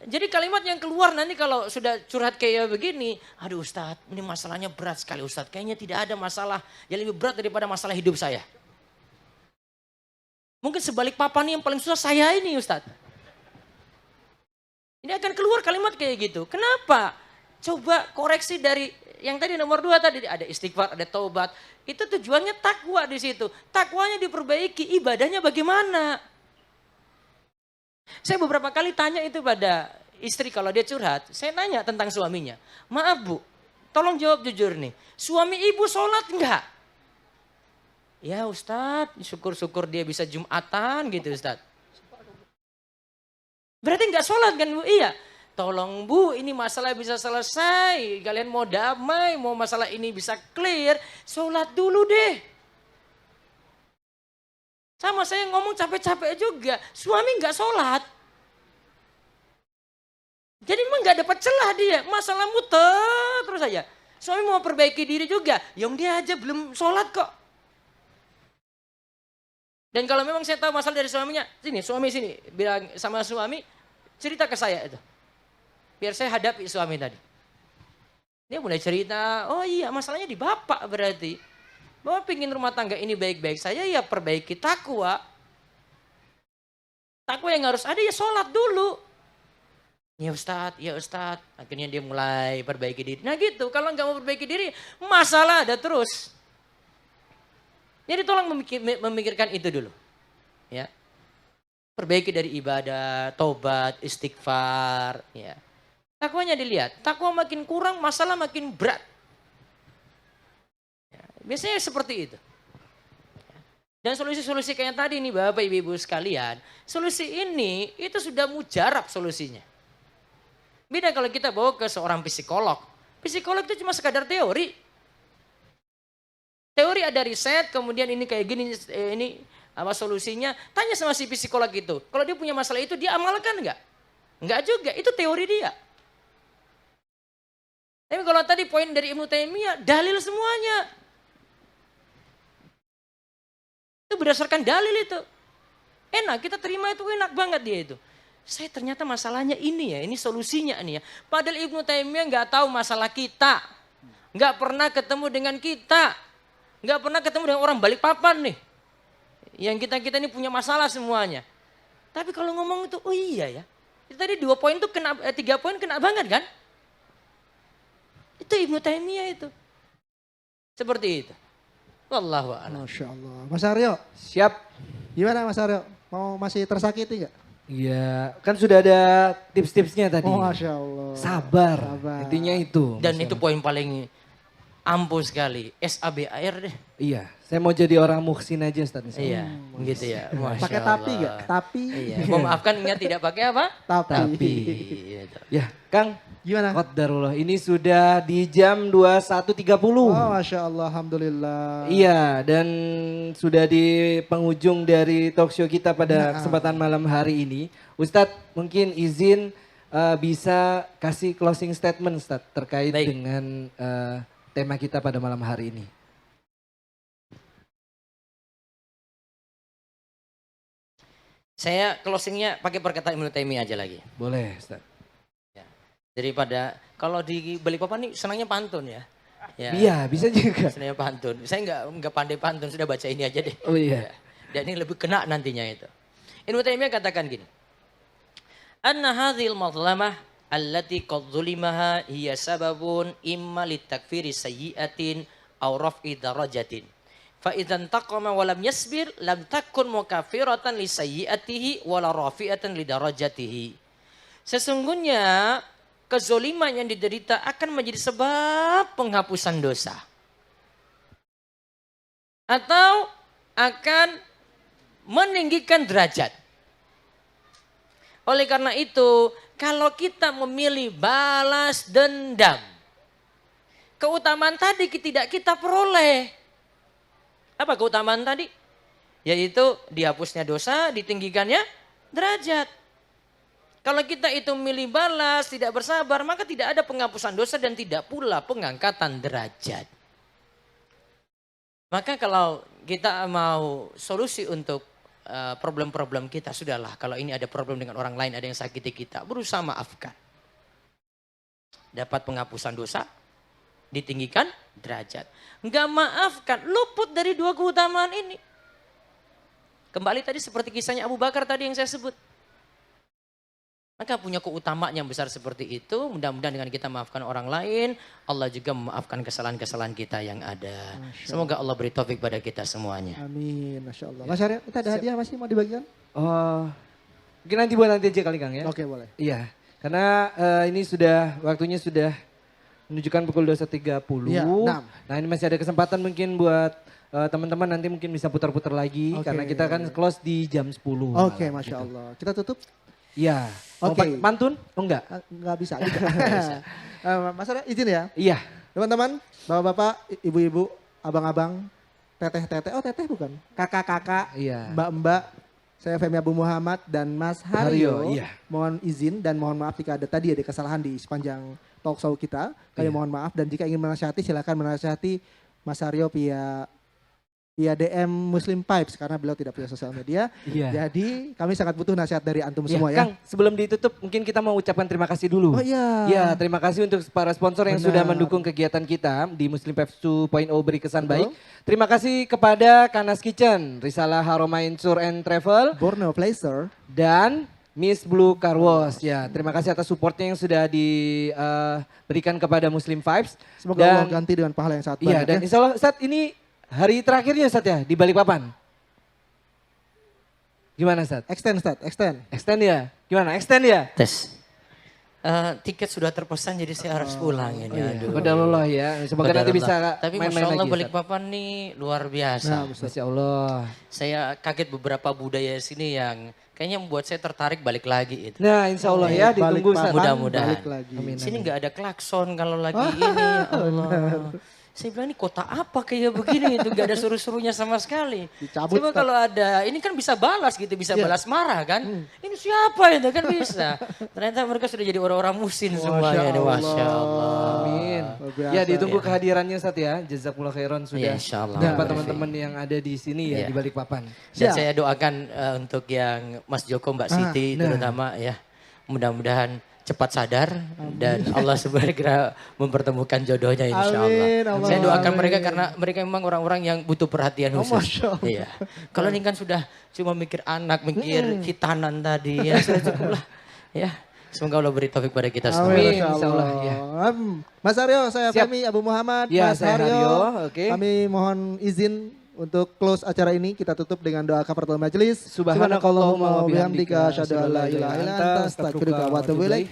Speaker 3: Jadi kalimat yang keluar nanti kalau sudah curhat kayak begini, aduh Ustadz ini masalahnya berat sekali Ustadz. Kayaknya tidak ada masalah yang lebih berat daripada masalah hidup saya. Mungkin sebalik papan yang paling susah saya ini Ustadz. Ini akan keluar kalimat kayak gitu. Kenapa? Coba koreksi dari yang tadi nomor 2 tadi ada istighfar, ada taubat. Itu tujuannya takwa di situ. Takwanya diperbaiki, ibadahnya bagaimana? Saya beberapa kali tanya itu pada istri kalau dia curhat. Saya nanya tentang suaminya. Maaf Bu, tolong jawab jujur nih. Suami ibu sholat enggak? Ya Ustadz, syukur-syukur dia bisa Jumatan gitu Ustadz. Berarti enggak sholat kan Bu? Iya. Tolong Bu, ini masalah bisa selesai. Kalian mau damai, mau masalah ini bisa clear, sholat dulu deh. Sama saya ngomong capek-capek juga, suami nggak sholat. Jadi memang nggak dapat celah dia, masalah muter terus aja. Suami mau perbaiki diri juga, yang dia aja belum sholat kok. Dan kalau memang saya tahu masalah dari suaminya, suami sini bilang sama suami, cerita ke saya itu. Biar saya hadapi suami tadi. Dia mulai cerita, oh iya masalahnya di bapak berarti. Bapak pingin rumah tangga ini baik-baik saja ya perbaiki takwa. Takwa yang harus ada ya sholat dulu. Ya Ustadz. Akhirnya dia mulai perbaiki diri. Nah gitu, kalau nggak mau perbaiki diri, masalah ada terus. Jadi tolong memikirkan itu dulu. Ya. Perbaiki dari ibadah, taubat, istighfar. Ya. Takwanya dilihat, takwa makin kurang, masalah makin berat. Ya, biasanya seperti itu. Dan solusi-solusi kayak tadi nih Bapak Ibu sekalian, solusi ini itu sudah mujarab solusinya. Beda kalau kita bawa ke seorang psikolog. Psikolog itu cuma sekadar teori. Teori ada riset, kemudian ini kayak gini, ini apa solusinya. Tanya sama si psikolog itu, kalau dia punya masalah itu dia amalkan enggak? Enggak juga, itu teori dia. Tapi kalau tadi poin dari Ibnu Taimiyah, dalil semuanya. Itu berdasarkan dalil itu. Enak, kita terima itu enak banget dia itu. Saya ternyata masalahnya ini ya, ini solusinya nih ya. Padahal Ibnu Taimiyah nggak tahu masalah kita. Nggak pernah ketemu dengan kita. Nggak pernah ketemu dengan orang Balikpapan nih. Yang kita ini punya masalah semuanya. Tapi kalau ngomong itu, oh iya ya. Itu tadi 2 poin tuh kena, 3 poin kena banget kan? Itu Ibnu Taimiyah itu. Seperti itu. Wallahu a'lam.
Speaker 1: Masya Allah. Mas Aryo,
Speaker 2: Siap.
Speaker 1: gimana Mas Aryo? Mau masih tersakiti nggak?
Speaker 2: Iya, kan sudah ada tips-tipsnya tadi.
Speaker 1: Oh Masya Allah.
Speaker 2: Sabar.
Speaker 1: Sabar.
Speaker 2: Intinya itu.
Speaker 3: Dan itu poin paling ampuh sekali. SABAR deh.
Speaker 2: Iya, Saya mau jadi orang muhsin aja Ustaz. insya Allah.
Speaker 3: Iya, gitu ya. Masya
Speaker 1: Pakai tapi
Speaker 3: Allah.
Speaker 1: gak? Tapi.
Speaker 3: Iya, memaafkan ingat tidak pakai apa?
Speaker 1: Tapi.
Speaker 3: Gitu.
Speaker 2: Ya, Kang.
Speaker 1: Gimana?
Speaker 2: Qadarullah. Ini sudah di jam 21.30.
Speaker 1: Oh, Masya Allah, Alhamdulillah.
Speaker 2: Iya, dan sudah di penghujung dari talk show kita pada kesempatan malam hari ini. Ustadz mungkin izin bisa kasih closing statement Ustadz terkait
Speaker 3: Baik.
Speaker 2: dengan tema kita pada malam hari ini.
Speaker 3: Saya closingnya pakai perkataan Ibnu Taimiyah aja lagi.
Speaker 2: Boleh Ustadz.
Speaker 3: Daripada kalau di Balikpapan nih senangnya pantun ya. Ya,
Speaker 2: Iya, bisa juga.
Speaker 3: senangnya pantun. Saya nggak pandai pantun, sudah baca ini aja deh.
Speaker 2: Oh iya.
Speaker 3: Dan ini lebih kena nantinya itu. Ibnu Taimiyah katakan gini. Anna hadhil mazlamah allati qad zulimaha hiya sababun imma litakfiri sayyi'atin aw raf'i darajatin. Fa idzan taqama wa lam yasbir lam takun mukaffiratan li sayyi'atihi wa la rafi'atan li darajatihi. Sesungguhnya kezoliman yang diderita akan menjadi sebab penghapusan dosa. Atau akan meninggikan derajat. Oleh karena itu, kalau kita memilih balas dendam, keutamaan tadi tidak kita peroleh. Apa keutamaan tadi? Yaitu dihapusnya dosa, ditinggikannya derajat. Kalau kita itu milih balas, tidak bersabar, maka tidak ada penghapusan dosa dan tidak pula pengangkatan derajat. Maka kalau kita mau solusi untuk problem-problem kita, sudahlah. Kalau ini ada problem dengan orang lain, ada yang sakiti kita, berusaha maafkan. Dapat penghapusan dosa, ditinggikan derajat. Enggak maafkan, luput dari dua keutamaan ini. Kembali tadi seperti kisahnya Abu Bakar tadi yang saya sebut. Maka punya keutamaan yang besar seperti itu. Mudah-mudahan dengan kita maafkan orang lain, Allah juga memaafkan kesalahan-kesalahan kita yang ada. Semoga Allah beri taufik pada kita semuanya.
Speaker 1: Amin, Masya Allah. Mas Arya, kita ada hadiah masih mau dibagikan?
Speaker 2: Oh, mungkin nanti buat nanti aja kali Kang ya.
Speaker 1: Oke, boleh.
Speaker 2: Iya, karena ini sudah waktunya sudah menunjukkan pukul 21.30.
Speaker 1: Iya, 6.
Speaker 2: Nah ini masih ada kesempatan mungkin buat teman-teman nanti mungkin bisa putar-putar lagi.
Speaker 1: Oke.
Speaker 2: Karena kita kan close di jam 10.
Speaker 1: Oke,
Speaker 2: malam,
Speaker 1: Masya
Speaker 2: gitu.
Speaker 1: Allah. Kita tutup?
Speaker 2: Iya. Mau
Speaker 1: Oke.
Speaker 2: pantun? Oh enggak?
Speaker 1: Nggak bisa. Mas Arya, izin ya.
Speaker 2: Iya.
Speaker 1: Teman-teman, bapak-bapak, ibu-ibu, abang-abang, teteh-teteh, oh teteh bukan, kakak-kakak,
Speaker 2: Iya.
Speaker 1: mbak-mbak, saya Femi Abu Muhammad dan Mas Haryo,
Speaker 2: Haryo, iya.
Speaker 1: mohon izin dan mohon maaf jika ada tadi ada kesalahan di sepanjang talk show kita, kami
Speaker 2: Iya.
Speaker 1: mohon maaf dan jika ingin menasihati silakan menasihati Mas Haryo via DM Muslim Pipes karena beliau tidak punya sosial media.
Speaker 2: Iya.
Speaker 1: Jadi kami sangat butuh nasihat dari antum
Speaker 2: Ya,
Speaker 1: semua ya.
Speaker 2: Kang, sebelum ditutup mungkin kita mau ucapkan terima kasih dulu.
Speaker 1: Oh iya.
Speaker 2: Ya, terima kasih untuk para sponsor yang
Speaker 1: Benar.
Speaker 2: sudah mendukung kegiatan kita di Muslim Pipes 2.0 beri kesan
Speaker 1: Betul.
Speaker 2: baik. Terima kasih kepada Kanas Kitchen, Risalah Haromain Tour and Travel,
Speaker 1: Borneo Placer.
Speaker 2: dan Miss Blue Car Wash. Ya, terima kasih atas supportnya yang sudah diberikan kepada Muslim Vibes.
Speaker 1: Semoga
Speaker 2: Dan-
Speaker 1: Allah ganti dengan pahala yang sangat
Speaker 2: Iya,
Speaker 1: banyak
Speaker 2: dan
Speaker 1: ya.
Speaker 2: insya Allah Ustadz ini hari terakhirnya Ustadz ya di Balikpapan. Gimana Ustadz?
Speaker 1: Extend, extend.
Speaker 2: Extend ya? Gimana? Extend ya?
Speaker 3: Tes. Tiket sudah terpesan jadi saya harus pulang ini. Aduh.
Speaker 2: Qadarullah ya. Semoga nanti bisa
Speaker 3: Tapi
Speaker 2: main-main
Speaker 3: Masya Allah
Speaker 2: lagi. Ustadz.
Speaker 3: Balikpapan nih luar biasa.
Speaker 1: Nah,
Speaker 2: Masya Allah.
Speaker 3: Saya kaget beberapa budaya sini yang kayaknya membuat saya tertarik balik lagi itu.
Speaker 2: Nah insya Allah ya ditunggu
Speaker 1: Balikpapan,
Speaker 2: Ustadz.
Speaker 3: Mudah-mudahan.
Speaker 1: balik lagi.
Speaker 2: Amin.
Speaker 3: Sini nggak ada klakson kalau lagi ini. Ya Allah. Saya bilang ini kota apa kayak begini itu nggak ada seru-serunya sama sekali.
Speaker 1: Dicabut,
Speaker 3: Coba
Speaker 1: Ustaz.
Speaker 3: kalau ada ini kan bisa balas gitu, bisa
Speaker 1: Iya.
Speaker 3: balas marah kan. Ini siapa itu kan bisa. Ternyata mereka sudah jadi orang-orang musin semuanya.
Speaker 1: Allah.
Speaker 3: Masya Allah.
Speaker 2: Amin.
Speaker 1: Luar biasa.
Speaker 2: Ya ditunggu kehadirannya Ustadz ya. Jazakumullah khairan sudah.
Speaker 3: Ya, insya Allah.
Speaker 2: Beberapa teman-teman yang ada di sini ya
Speaker 3: Iya.
Speaker 2: di Balikpapan.
Speaker 3: Dan
Speaker 1: Ya.
Speaker 3: saya doakan untuk yang Mas Joko, Mbak Siti
Speaker 2: nah.
Speaker 3: terutama ya. Mudah-mudahan cepat sadar dan Allah segera mempertemukan jodohnya insya Allah.
Speaker 1: Amin, Allah.
Speaker 3: Saya doakan
Speaker 1: Amin.
Speaker 3: mereka karena mereka memang orang-orang yang butuh perhatian
Speaker 1: Oh,
Speaker 3: khusus.
Speaker 1: Masya Allah.
Speaker 3: Iya. Kalau ini kan sudah cuma mikir anak, mikir khitanan tadi ya sudah cukup lah. Ya. Semoga Allah beri taufik pada kita semua.
Speaker 2: Amin,
Speaker 1: Masya
Speaker 2: insya Allah, ya.
Speaker 1: Mas Aryo, saya
Speaker 2: Siap.
Speaker 1: Femi Abu Muhammad.
Speaker 2: Ya,
Speaker 1: Mas
Speaker 2: saya Haryo, oke.
Speaker 1: Kami mohon izin untuk close acara ini. Kita tutup dengan doa kafaratul majelis.
Speaker 2: Subhanakallahumma wa bihamdika,
Speaker 1: asyhadu an la ilaha illa anta, astaghfiruka wa atubu ilaik.